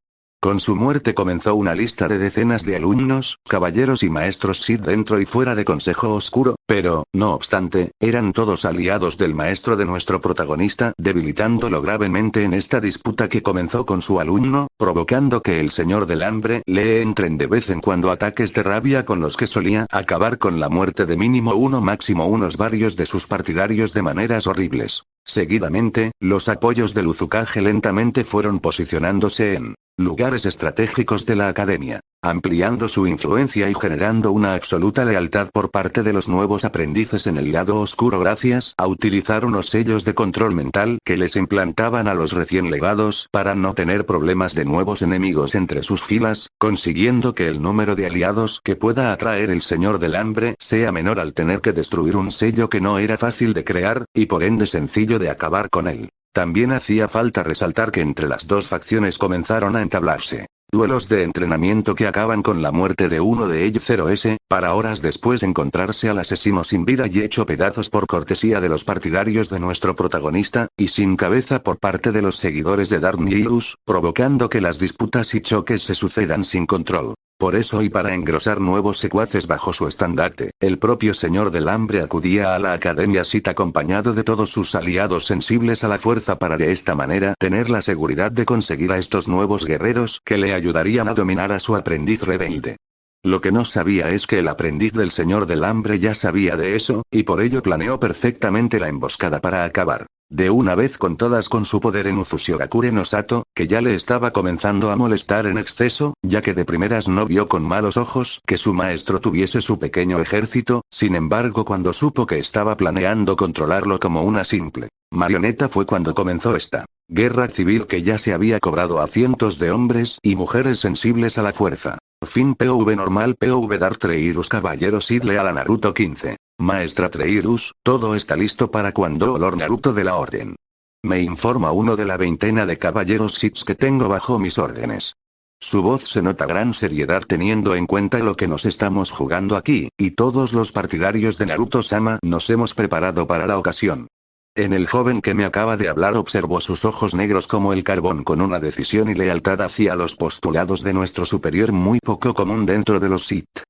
Con su muerte comenzó una lista de decenas de alumnos, caballeros y maestros Sith dentro y fuera de Consejo Oscuro, pero, no obstante, eran todos aliados del maestro de nuestro protagonista, debilitándolo gravemente en esta disputa que comenzó con su alumno, provocando que el Señor del Hambre le entren de vez en cuando ataques de rabia con los que solía acabar con la muerte de mínimo uno máximo unos varios de sus partidarios de maneras horribles. Seguidamente, los apoyos del Uzukage lentamente fueron posicionándose en lugares estratégicos de la academia, ampliando su influencia y generando una absoluta lealtad por parte de los nuevos aprendices en el lado oscuro gracias a utilizar unos sellos de control mental que les implantaban a los recién legados para no tener problemas de nuevos enemigos entre sus filas, consiguiendo que el número de aliados que pueda atraer el Señor del Hambre sea menor al tener que destruir un sello que no era fácil de crear, y por ende sencillo de acabar con él. También hacía falta resaltar que entre las dos facciones comenzaron a entablarse duelos de entrenamiento que acaban con la muerte de uno de ellos 0S, para horas después encontrarse al asesino sin vida y hecho pedazos por cortesía de los partidarios de nuestro protagonista, y sin cabeza por parte de los seguidores de Dark Nihilus, provocando que las disputas y choques se sucedan sin control. Por eso y para engrosar nuevos secuaces bajo su estandarte, el propio Señor del Hambre acudía a la Academia Sith acompañado de todos sus aliados sensibles a la fuerza para de esta manera tener la seguridad de conseguir a estos nuevos guerreros que le ayudarían a dominar a su aprendiz rebelde. Lo que no sabía es que el aprendiz del Señor del Hambre ya sabía de eso, y por ello planeó perfectamente la emboscada para acabar de una vez con todas con su poder en Uzushiogakure no Sato, que ya le estaba comenzando a molestar en exceso, ya que de primeras no vio con malos ojos que su maestro tuviese su pequeño ejército, sin embargo cuando supo que estaba planeando controlarlo como una simple marioneta fue cuando comenzó esta guerra civil que ya se había cobrado a cientos de hombres y mujeres sensibles a la fuerza. Fin POV normal POV Dark Treirus Caballero Sid Leal a Naruto 15. Maestra Treirus, todo está listo para cuando Lord Naruto de la Orden. Me informa uno de la veintena de caballeros Sith que tengo bajo mis órdenes. Su voz se nota gran seriedad teniendo en cuenta lo que nos estamos jugando aquí, y todos los partidarios de Naruto-sama nos hemos preparado para la ocasión. En el joven que me acaba de hablar observo sus ojos negros como el carbón con una decisión y lealtad hacia los postulados de nuestro superior muy poco común dentro de los Sith.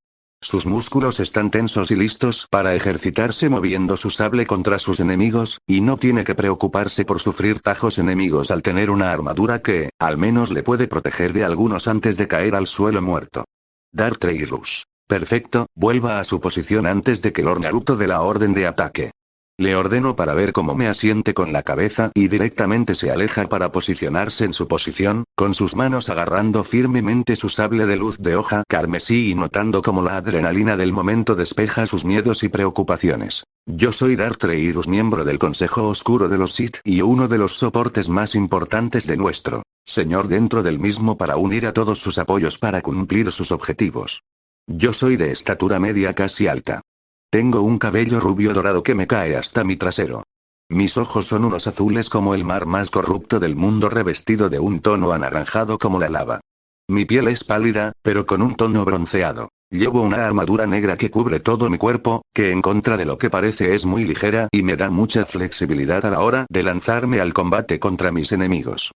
Sus músculos están tensos y listos para ejercitarse moviendo su sable contra sus enemigos, y no tiene que preocuparse por sufrir tajos enemigos al tener una armadura que, al menos le puede proteger de algunos antes de caer al suelo muerto. Dark Treirus. Perfecto, vuelva a su posición antes de que Lord Naruto dé la orden de ataque. Le ordeno para ver cómo me asiente con la cabeza y directamente se aleja para posicionarse en su posición, con sus manos agarrando firmemente su sable de luz de hoja carmesí y notando cómo la adrenalina del momento despeja sus miedos y preocupaciones. Yo soy Dark Treirus, miembro del Consejo Oscuro de los Sith y uno de los soportes más importantes de nuestro Señor dentro del mismo para unir a todos sus apoyos para cumplir sus objetivos. Yo soy de estatura media casi alta. Tengo un cabello rubio dorado que me cae hasta mi trasero. Mis ojos son unos azules como el mar más corrupto del mundo revestido de un tono anaranjado como la lava. Mi piel es pálida, pero con un tono bronceado. Llevo una armadura negra que cubre todo mi cuerpo, que en contra de lo que parece es muy ligera y me da mucha flexibilidad a la hora de lanzarme al combate contra mis enemigos.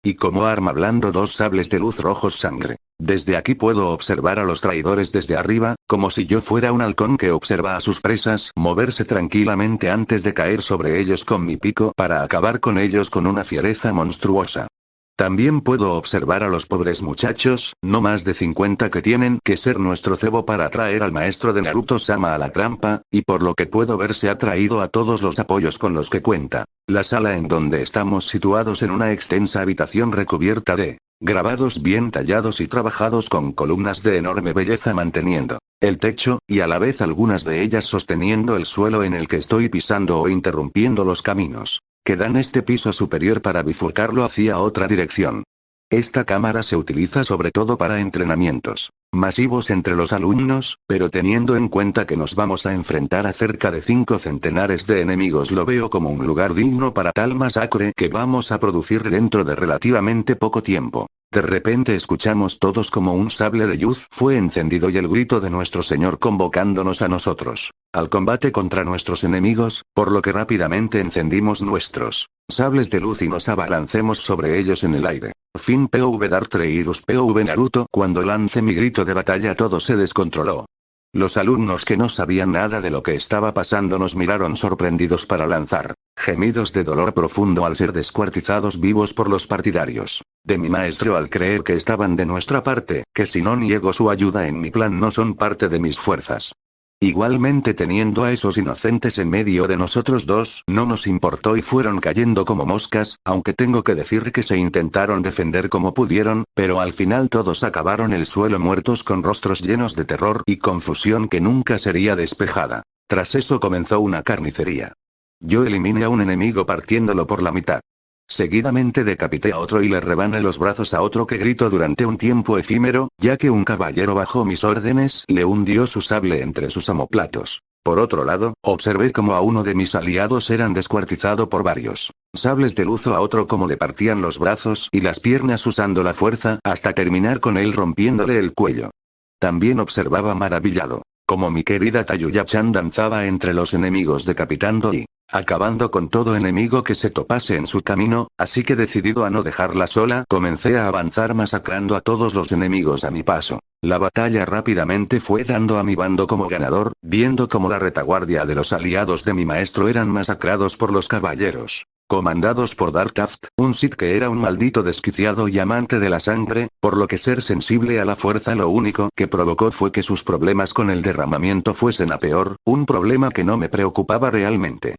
Y como arma blando dos sables de luz rojos sangre. Desde aquí puedo observar a los traidores desde arriba, como si yo fuera un halcón que observa a sus presas moverse tranquilamente antes de caer sobre ellos con mi pico para acabar con ellos con una fiereza monstruosa. También puedo observar a los pobres muchachos, no más de 50 que tienen que ser nuestro cebo para atraer al maestro de Naruto-sama a la trampa, y por lo que puedo ver se ha traído a todos los apoyos con los que cuenta. La sala en donde estamos situados en una extensa habitación recubierta de grabados bien tallados y trabajados con columnas de enorme belleza manteniendo el techo, y a la vez algunas de ellas sosteniendo el suelo en el que estoy pisando o interrumpiendo los caminos que dan este piso superior para bifurcarlo hacia otra dirección. Esta cámara se utiliza sobre todo para entrenamientos masivos entre los alumnos, pero teniendo en cuenta que nos vamos a enfrentar a cerca de 5 centenares de enemigos lo veo como un lugar digno para tal masacre que vamos a producir dentro de relativamente poco tiempo. De repente escuchamos todos como un sable de luz fue encendido y el grito de nuestro Señor convocándonos a nosotros al combate contra nuestros enemigos, por lo que rápidamente encendimos nuestros sables de luz y nos abalancemos sobre ellos en el aire. Fin POV Dark Treirus POV Naruto. Cuando lancé mi grito de batalla todo se descontroló. Los alumnos que no sabían nada de lo que estaba pasando nos miraron sorprendidos para lanzar gemidos de dolor profundo al ser descuartizados vivos por los partidarios de mi maestro al creer que estaban de nuestra parte, que si no niego su ayuda en mi plan no son parte de mis fuerzas. Igualmente teniendo a esos inocentes en medio de nosotros dos, no nos importó y fueron cayendo como moscas, aunque tengo que decir que se intentaron defender como pudieron, pero al final todos acabaron el suelo muertos con rostros llenos de terror y confusión que nunca sería despejada. Tras eso comenzó una carnicería. Yo eliminé a un enemigo partiéndolo por la mitad. Seguidamente decapité a otro y le rebané los brazos a otro que gritó durante un tiempo efímero, ya que un caballero bajo mis órdenes le hundió su sable entre sus omoplatos. Por otro lado, observé como a uno de mis aliados eran descuartizado por varios sables de luz o a otro como le partían los brazos y las piernas usando la fuerza hasta terminar con él rompiéndole el cuello. También observaba maravillado como mi querida Tayuya-chan danzaba entre los enemigos decapitando y acabando con todo enemigo que se topase en su camino, así que decidido a no dejarla sola, comencé a avanzar masacrando a todos los enemigos a mi paso. La batalla rápidamente fue dando a mi bando como ganador, viendo como la retaguardia de los aliados de mi maestro eran masacrados por los caballeros comandados por Darkaft, un Sith que era un maldito desquiciado y amante de la sangre, por lo que ser sensible a la fuerza lo único que provocó fue que sus problemas con el derramamiento fuesen a peor, un problema que no me preocupaba realmente.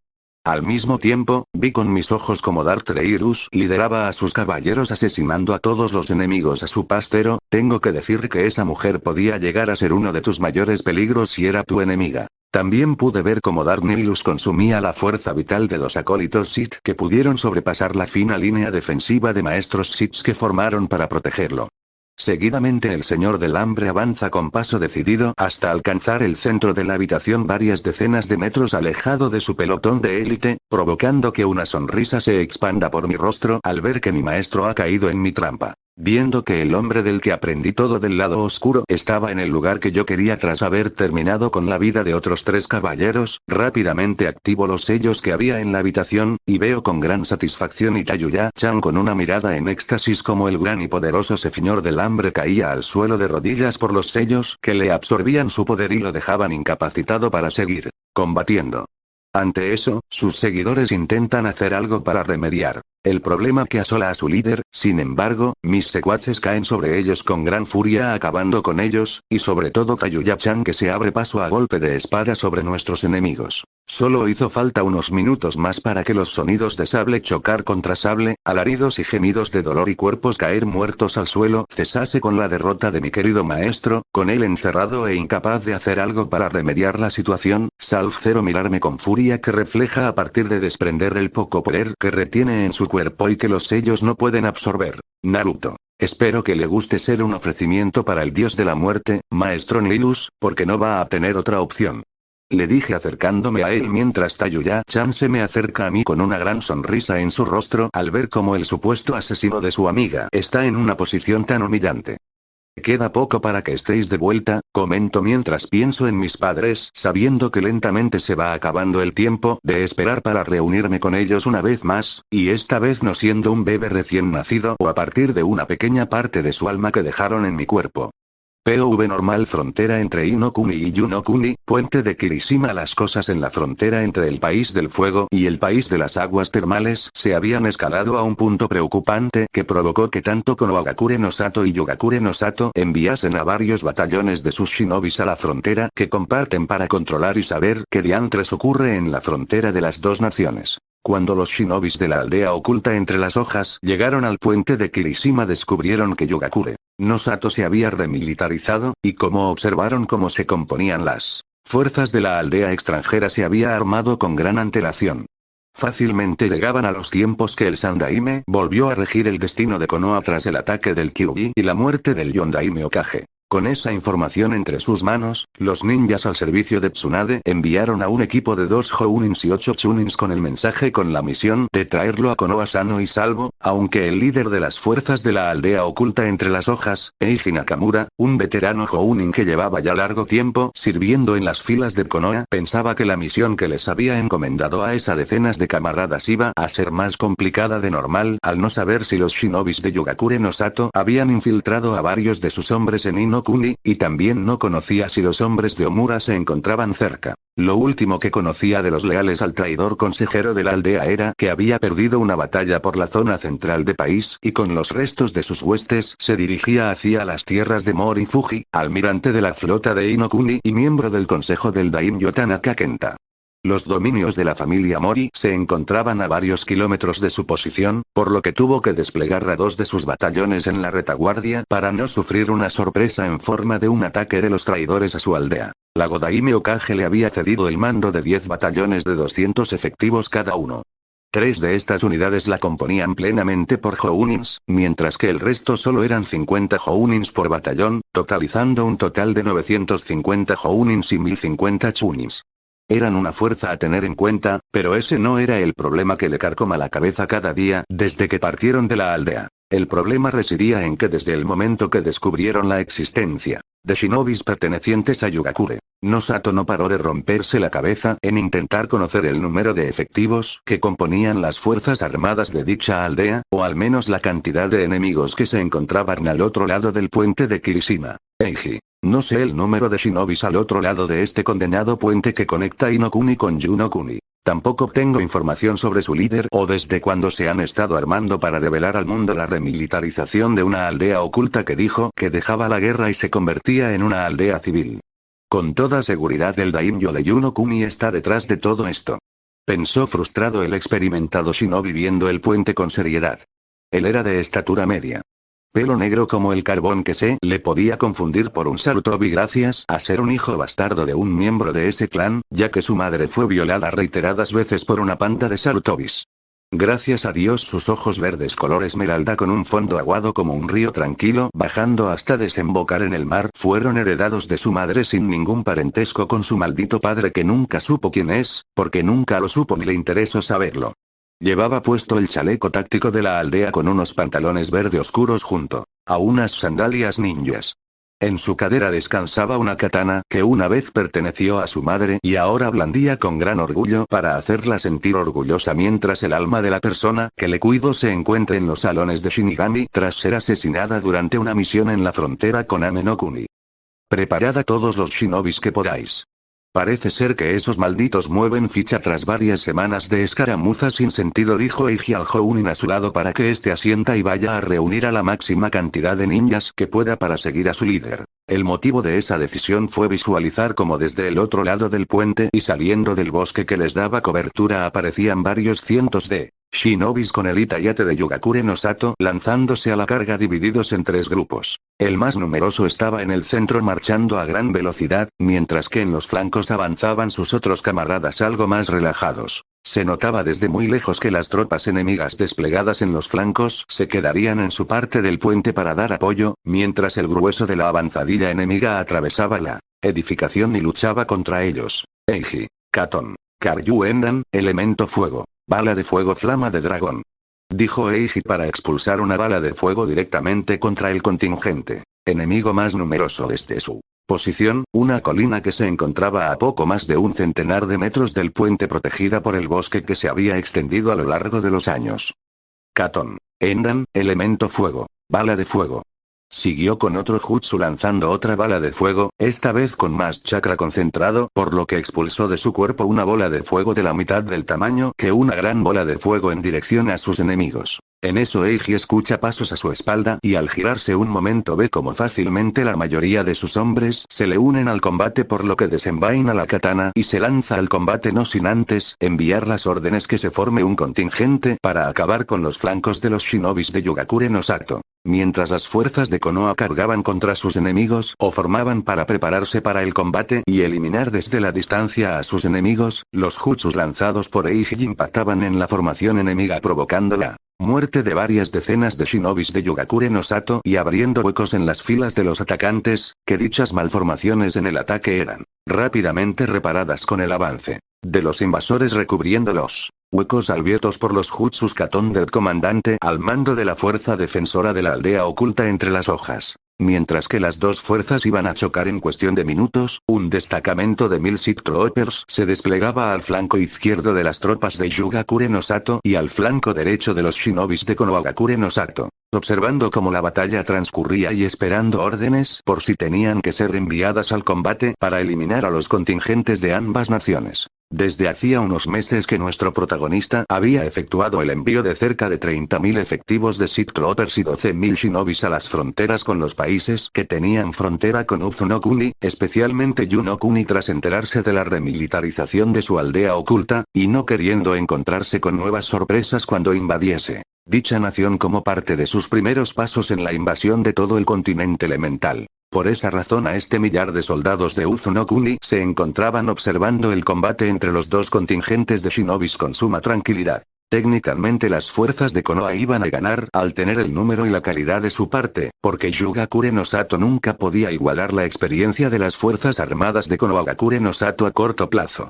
Al mismo tiempo, vi con mis ojos como Darth Reirus lideraba a sus caballeros asesinando a todos los enemigos a su pastero. Tengo que decir que esa mujer podía llegar a ser uno de tus mayores peligros si era tu enemiga. También pude ver cómo Darth Nihilus consumía la fuerza vital de los acólitos Sith que pudieron sobrepasar la fina línea defensiva de maestros Sith que formaron para protegerlo. Seguidamente el Señor del Hambre avanza con paso decidido hasta alcanzar el centro de la habitación varias decenas de metros alejado de su pelotón de élite, provocando que una sonrisa se expanda por mi rostro al ver que mi maestro ha caído en mi trampa. Viendo que el hombre del que aprendí todo del lado oscuro estaba en el lugar que yo quería tras haber terminado con la vida de otros 3 caballeros, rápidamente activo los sellos que había en la habitación, y veo con gran satisfacción a Tayuya-chan con una mirada en éxtasis como el gran y poderoso Señor del Hambre caía al suelo de rodillas por los sellos que le absorbían su poder y lo dejaban incapacitado para seguir combatiendo. Ante eso, sus seguidores intentan hacer algo para remediar el problema que asola a su líder. Sin embargo, mis secuaces caen sobre ellos con gran furia acabando con ellos, y sobre todo Tayuya-chan que se abre paso a golpe de espada sobre nuestros enemigos. Solo hizo falta unos minutos más para que los sonidos de sable chocar contra sable, alaridos y gemidos de dolor y cuerpos caer muertos al suelo cesase con la derrota de mi querido maestro, con él encerrado e incapaz de hacer algo para remediar la situación. Salve Zero mirarme con furia que refleja a partir de desprender el poco poder que retiene en su cuerpo y que los sellos no pueden absorber. Naruto. Espero que le guste ser un ofrecimiento para el dios de la muerte, maestro Nihilus, porque no va a tener otra opción. Le dije acercándome a él mientras Tayuya-chan se me acerca a mí con una gran sonrisa en su rostro al ver cómo el supuesto asesino de su amiga está en una posición tan humillante. Queda poco para que estéis de vuelta, comento mientras pienso en mis padres, sabiendo que lentamente se va acabando el tiempo de esperar para reunirme con ellos una vez más, y esta vez no siendo un bebé recién nacido o a partir de una pequeña parte de su alma que dejaron en mi cuerpo. POV normal frontera entre Inokuni y Yunokuni, puente de Kirishima. Las cosas en la frontera entre el país del fuego y el país de las aguas termales se habían escalado a un punto preocupante que provocó que tanto Konohagakure no Sato y Yogakure no Sato enviasen a varios batallones de sus shinobis a la frontera que comparten para controlar y saber qué diantres ocurre en la frontera de las dos naciones. Cuando los shinobis de la aldea oculta entre las hojas llegaron al puente de Kirishima descubrieron que Yogakure no Sato se había remilitarizado, y como observaron cómo se componían las fuerzas de la aldea extranjera se había armado con gran antelación. Fácilmente llegaban a los tiempos que el Sandaime volvió a regir el destino de Konoha tras el ataque del Kyuubi y la muerte del Yondaime Hokage. Con esa información entre sus manos, los ninjas al servicio de Tsunade enviaron a un equipo de 2 Jounins y 8 Chunins con el mensaje con la misión de traerlo a Konoha sano y salvo, aunque el líder de las fuerzas de la aldea oculta entre las hojas, Eiji Nakamura, un veterano Jounin que llevaba ya largo tiempo sirviendo en las filas de Konoha, pensaba que la misión que les había encomendado a esa decenas de camaradas iba a ser más complicada de normal al no saber si los shinobis de Yogakure no Sato habían infiltrado a varios de sus hombres en Inokuni, y también no conocía si los hombres de Omura se encontraban cerca. Lo último que conocía de los leales al traidor consejero de la aldea era que había perdido una batalla por la zona central del país y con los restos de sus huestes se dirigía hacia las tierras de Mori Fuji, almirante de la flota de Inokuni y miembro del consejo del Daimyo Tanaka Kenta. Los dominios de la familia Mori se encontraban a varios kilómetros de su posición, por lo que tuvo que desplegar a 2 de sus batallones en la retaguardia para no sufrir una sorpresa en forma de un ataque de los traidores a su aldea. La Godaime Hokage le había cedido el mando de 10 batallones de 200 efectivos cada uno. 3 de estas unidades la componían plenamente por Jounins, mientras que el resto solo eran 50 Jounins por batallón, totalizando un total de 950 Jounins y 1050 Chunins. Eran una fuerza a tener en cuenta, pero ese no era el problema que le carcoma la cabeza cada día desde que partieron de la aldea. El problema residía en que desde el momento que descubrieron la existencia de shinobis pertenecientes a Yogakure no Sato no paró de romperse la cabeza en intentar conocer el número de efectivos que componían las fuerzas armadas de dicha aldea, o al menos la cantidad de enemigos que se encontraban al otro lado del puente de Kirishima. Eiji, no sé el número de shinobis al otro lado de este condenado puente que conecta Inokuni con Yunokuni. Tampoco tengo información sobre su líder o desde cuándo se han estado armando para develar al mundo la remilitarización de una aldea oculta que dijo que dejaba la guerra y se convertía en una aldea civil. Con toda seguridad el daimyo de Yuno Kuni está detrás de todo esto. Pensó frustrado el experimentado shinobi viendo el puente con seriedad. Él era de estatura media. Pelo negro como el carbón que se le podía confundir por un Sarutobi gracias a ser un hijo bastardo de un miembro de ese clan, ya que su madre fue violada reiteradas veces por una panda de Sarutobis. Gracias a Dios sus ojos verdes color esmeralda con un fondo aguado como un río tranquilo bajando hasta desembocar en el mar fueron heredados de su madre sin ningún parentesco con su maldito padre que nunca supo quién es, porque nunca lo supo ni le interesó saberlo. Llevaba puesto el chaleco táctico de la aldea con unos pantalones verde oscuros junto a unas sandalias ninjas. En su cadera descansaba una katana que una vez perteneció a su madre y ahora blandía con gran orgullo para hacerla sentir orgullosa mientras el alma de la persona que le cuidó se encuentre en los salones de Shinigami tras ser asesinada durante una misión en la frontera con Ame no Kuni. Preparad a todos los shinobis que podáis. Parece ser que esos malditos mueven ficha tras varias semanas de escaramuza sin sentido, dijo Eiji al Jounin a su lado para que éste asienta y vaya a reunir a la máxima cantidad de ninjas que pueda para seguir a su líder. El motivo de esa decisión fue visualizar cómo desde el otro lado del puente y saliendo del bosque que les daba cobertura aparecían varios cientos de shinobis con el Itayate de Yugakure no Sato lanzándose a la carga divididos en 3 grupos. El más numeroso estaba en el centro marchando a gran velocidad, mientras que en los flancos avanzaban sus otros camaradas algo más relajados. Se notaba desde muy lejos que las tropas enemigas desplegadas en los flancos se quedarían en su parte del puente para dar apoyo, mientras el grueso de la avanzadilla enemiga atravesaba la edificación y luchaba contra ellos. Eiji, Katon, Karyu Endan, elemento fuego. Bala de fuego flama de dragón. Dijo Eiji para expulsar una bala de fuego directamente contra el contingente enemigo más numeroso desde su posición, una colina que se encontraba a poco más de un centenar de metros del puente protegida por el bosque que se había extendido a lo largo de los años. Katon, Endan, elemento fuego. Bala de fuego. Siguió con otro jutsu lanzando otra bala de fuego, esta vez con más chakra concentrado, por lo que expulsó de su cuerpo una bola de fuego de la mitad del tamaño que una gran bola de fuego en dirección a sus enemigos. En eso Eiji escucha pasos a su espalda y al girarse un momento ve como fácilmente la mayoría de sus hombres se le unen al combate, por lo que desenvaina la katana y se lanza al combate no sin antes enviar las órdenes que se forme un contingente para acabar con los flancos de los shinobis de Yugakure no Sato. Mientras las fuerzas de Konoha cargaban contra sus enemigos o formaban para prepararse para el combate y eliminar desde la distancia a sus enemigos, los jutsus lanzados por Eiji impactaban en la formación enemiga provocando la muerte de varias decenas de shinobis de Yugakure no Sato y abriendo huecos en las filas de los atacantes, que dichas malformaciones en el ataque eran rápidamente reparadas con el avance de los invasores recubriendo los huecos abiertos por los jutsus Katon del comandante al mando de la fuerza defensora de la aldea oculta entre las hojas. Mientras que las dos fuerzas iban a chocar en cuestión de minutos, un destacamento de 1000 Sith Troopers se desplegaba al flanco izquierdo de las tropas de Yugakure no Sato y al flanco derecho de los shinobis de Konohagakure no Sato. Observando cómo la batalla transcurría y esperando órdenes por si tenían que ser enviadas al combate para eliminar a los contingentes de ambas naciones. Desde hacía unos meses que nuestro protagonista había efectuado el envío de cerca de 30.000 efectivos de Sith Troopers y 12.000 shinobis a las fronteras con los países que tenían frontera con Uzu no Kuni, especialmente Yu no Kuni, tras enterarse de la remilitarización de su aldea oculta, y no queriendo encontrarse con nuevas sorpresas cuando invadiese dicha nación como parte de sus primeros pasos en la invasión de todo el continente elemental. Por esa razón a este millar de soldados de Uzu no Kuni se encontraban observando el combate entre los dos contingentes de shinobis con suma tranquilidad. Técnicamente las fuerzas de Konoha iban a ganar al tener el número y la calidad de su parte, porque Yugakure no Sato nunca podía igualar la experiencia de las fuerzas armadas de Konohagakure no Sato a corto plazo.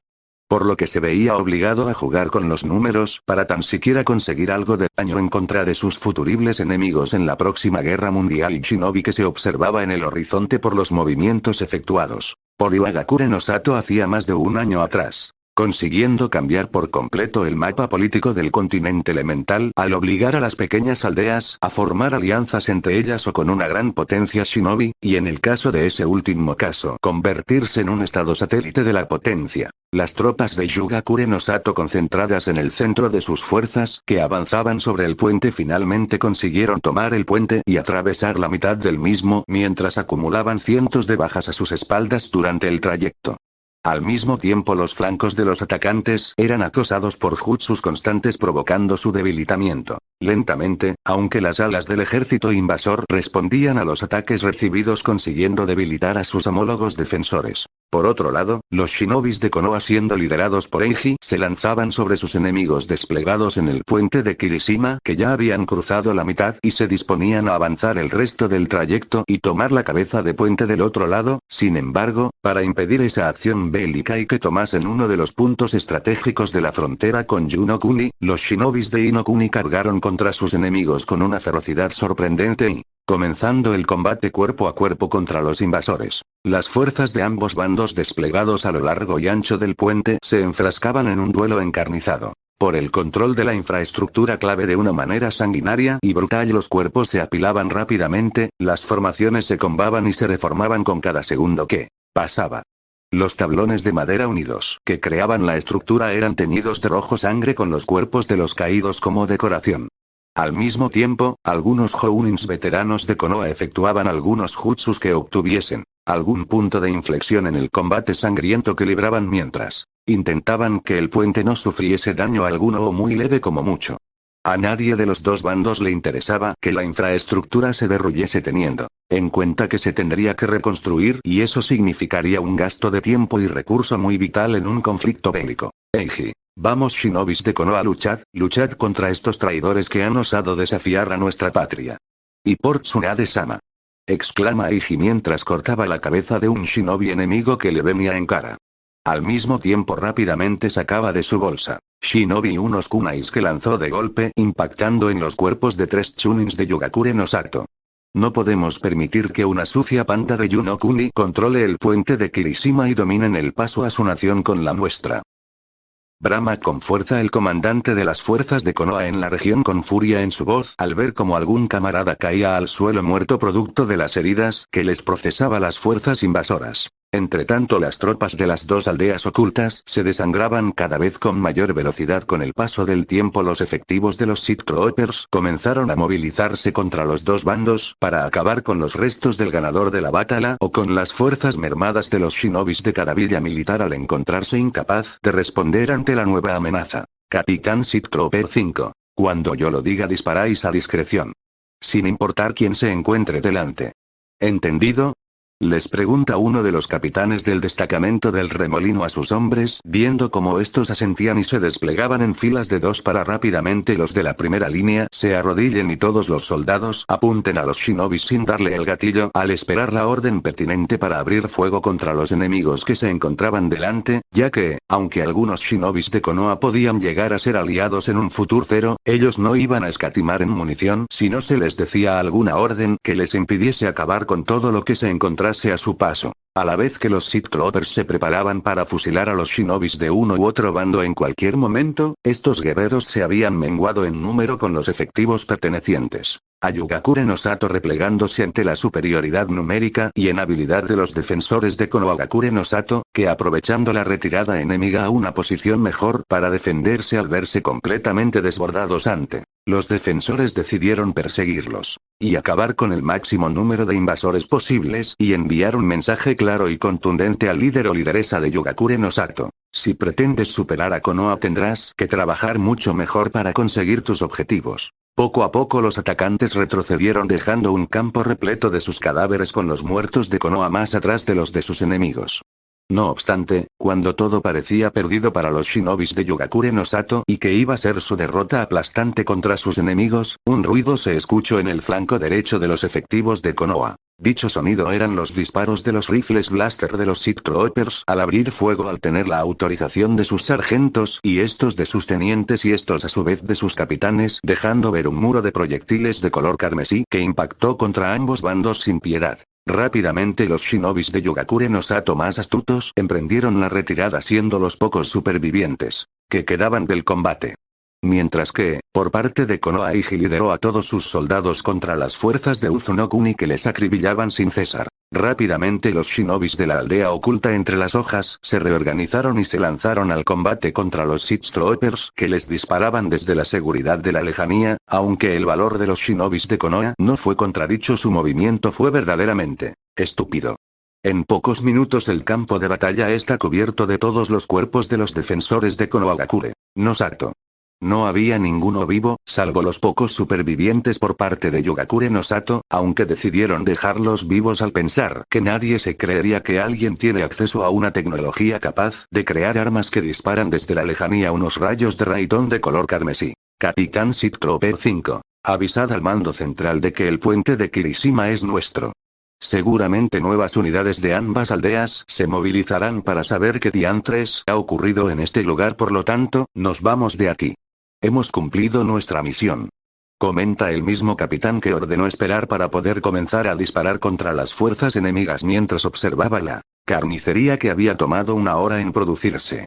Por lo que se veía obligado a jugar con los números para tan siquiera conseguir algo de daño en contra de sus futuribles enemigos en la próxima guerra mundial y shinobi que se observaba en el horizonte por los movimientos efectuados por Iwagakure no Sato hacía más de un año atrás, consiguiendo cambiar por completo el mapa político del continente elemental al obligar a las pequeñas aldeas a formar alianzas entre ellas o con una gran potencia shinobi, y en el caso de ese último caso convertirse en un estado satélite de la potencia. Las tropas de Yugakure no Sato concentradas en el centro de sus fuerzas que avanzaban sobre el puente finalmente consiguieron tomar el puente y atravesar la mitad del mismo mientras acumulaban cientos de bajas a sus espaldas durante el trayecto. Al mismo tiempo los flancos de los atacantes eran acosados por jutsus constantes provocando su debilitamiento. Lentamente, aunque las alas del ejército invasor respondían a los ataques recibidos consiguiendo debilitar a sus homólogos defensores. Por otro lado, los shinobis de Konoha siendo liderados por Eiji se lanzaban sobre sus enemigos desplegados en el puente de Kirishima que ya habían cruzado la mitad y se disponían a avanzar el resto del trayecto y tomar la cabeza de puente del otro lado. Sin embargo, para impedir esa acción bélica y que tomasen uno de los puntos estratégicos de la frontera con Yunokuni, los shinobis de Inokuni cargaron contra sus enemigos con una ferocidad sorprendente y, comenzando el combate cuerpo a cuerpo contra los invasores. Las fuerzas de ambos bandos desplegados a lo largo y ancho del puente se enfrascaban en un duelo encarnizado. Por el control de la infraestructura clave de una manera sanguinaria y brutal los cuerpos se apilaban rápidamente, las formaciones se combaban y se reformaban con cada segundo que pasaba. Los tablones de madera unidos que creaban la estructura eran teñidos de rojo sangre con los cuerpos de los caídos como decoración. Al mismo tiempo, algunos Jounins veteranos de Konoha efectuaban algunos jutsus que obtuviesen algún punto de inflexión en el combate sangriento que libraban mientras intentaban que el puente no sufriese daño alguno o muy leve como mucho. A nadie de los dos bandos le interesaba que la infraestructura se derruyese teniendo en cuenta que se tendría que reconstruir y eso significaría un gasto de tiempo y recurso muy vital en un conflicto bélico. Eiji. Vamos shinobis de Konoha, luchad contra estos traidores que han osado desafiar a nuestra patria. Y por Tsunade-sama. Exclama Eiji mientras cortaba la cabeza de un shinobi enemigo que le venía en cara. Al mismo tiempo rápidamente sacaba de su bolsa shinobi unos kunais que lanzó de golpe impactando en los cuerpos de 3 chunins de Yugakure no Sato. No podemos permitir que una sucia panda de Yunokuni controle el puente de Kirishima y dominen el paso a su nación con la nuestra. Brama con fuerza el comandante de las fuerzas de Konoha en la región con furia en su voz al ver como algún camarada caía al suelo muerto producto de las heridas que les procesaba las fuerzas invasoras. Entretanto las tropas de las dos aldeas ocultas se desangraban cada vez con mayor velocidad con el paso del tiempo. Los efectivos de los Sith Troopers comenzaron a movilizarse contra los dos bandos para acabar con los restos del ganador de la batalla o con las fuerzas mermadas de los shinobis de cada villa militar al encontrarse incapaz de responder ante la nueva amenaza. Capitán Sith Trooper 5. Cuando yo lo diga disparáis a discreción. Sin importar quién se encuentre delante. ¿Entendido? Les pregunta uno de los capitanes del destacamento del remolino a sus hombres, viendo cómo estos asentían y se desplegaban en filas de dos para rápidamente los de la primera línea se arrodillen y todos los soldados apunten a los shinobis sin darle el gatillo al esperar la orden pertinente para abrir fuego contra los enemigos que se encontraban delante, ya que, aunque algunos shinobis de Konoha podían llegar a ser aliados en un futuro cero, ellos no iban a escatimar en munición si no se les decía alguna orden que les impidiese acabar con todo lo que se encontrase a su paso. A la vez que los Sith Troopers se preparaban para fusilar a los shinobis de uno u otro bando en cualquier momento, estos guerreros se habían menguado en número con los efectivos pertenecientes a Yugakure no Sato replegándose ante la superioridad numérica y en habilidad de los defensores de Konohagakure no Sato, que aprovechando la retirada enemiga a una posición mejor para defenderse al verse completamente desbordados ante los defensores decidieron perseguirlos y acabar con el máximo número de invasores posibles y enviar un mensaje claro y contundente al líder o lideresa de Yugakure no Sato. Si pretendes superar a Konoha tendrás que trabajar mucho mejor para conseguir tus objetivos. Poco a poco los atacantes retrocedieron dejando un campo repleto de sus cadáveres con los muertos de Konoha más atrás de los de sus enemigos. No obstante, cuando todo parecía perdido para los shinobis de Yugakure no Sato y que iba a ser su derrota aplastante contra sus enemigos, un ruido se escuchó en el flanco derecho de los efectivos de Konoha. Dicho sonido eran los disparos de los rifles blaster de los Sith Troopers al abrir fuego al tener la autorización de sus sargentos y estos de sus tenientes y estos a su vez de sus capitanes, dejando ver un muro de proyectiles de color carmesí que impactó contra ambos bandos sin piedad. Rápidamente los shinobis de Yugakure no Sato más astutos emprendieron la retirada siendo los pocos supervivientes que quedaban del combate. Mientras que, por parte de Konoha Eiji lideró a todos sus soldados contra las fuerzas de Uzunokuni que les acribillaban sin cesar. Rápidamente los shinobis de la aldea oculta entre las hojas se reorganizaron y se lanzaron al combate contra los Sith Troopers que les disparaban desde la seguridad de la lejanía, aunque el valor de los shinobis de Konoha no fue contradicho, su movimiento fue verdaderamente estúpido. En pocos minutos el campo de batalla está cubierto de todos los cuerpos de los defensores de Konohagakure no Sato. No había ninguno vivo, salvo los pocos supervivientes por parte de Yogakure no Sato, aunque decidieron dejarlos vivos al pensar que nadie se creería que alguien tiene acceso a una tecnología capaz de crear armas que disparan desde la lejanía unos rayos de Raitón de color carmesí. Capitán Sith Trooper 5. Avisad al mando central de que el puente de Kirishima es nuestro. Seguramente nuevas unidades de ambas aldeas se movilizarán para saber qué diantres ha ocurrido en este lugar, por lo tanto, nos vamos de aquí. Hemos cumplido nuestra misión. Comenta el mismo capitán que ordenó esperar para poder comenzar a disparar contra las fuerzas enemigas mientras observaba la carnicería que había tomado una hora en producirse.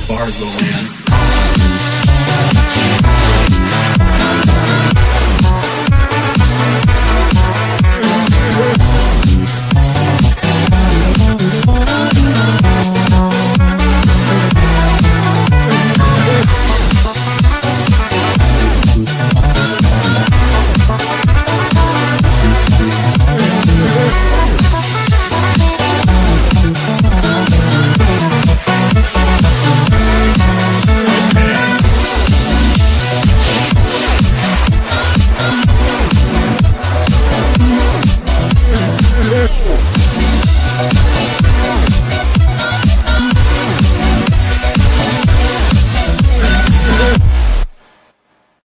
Barzo, man.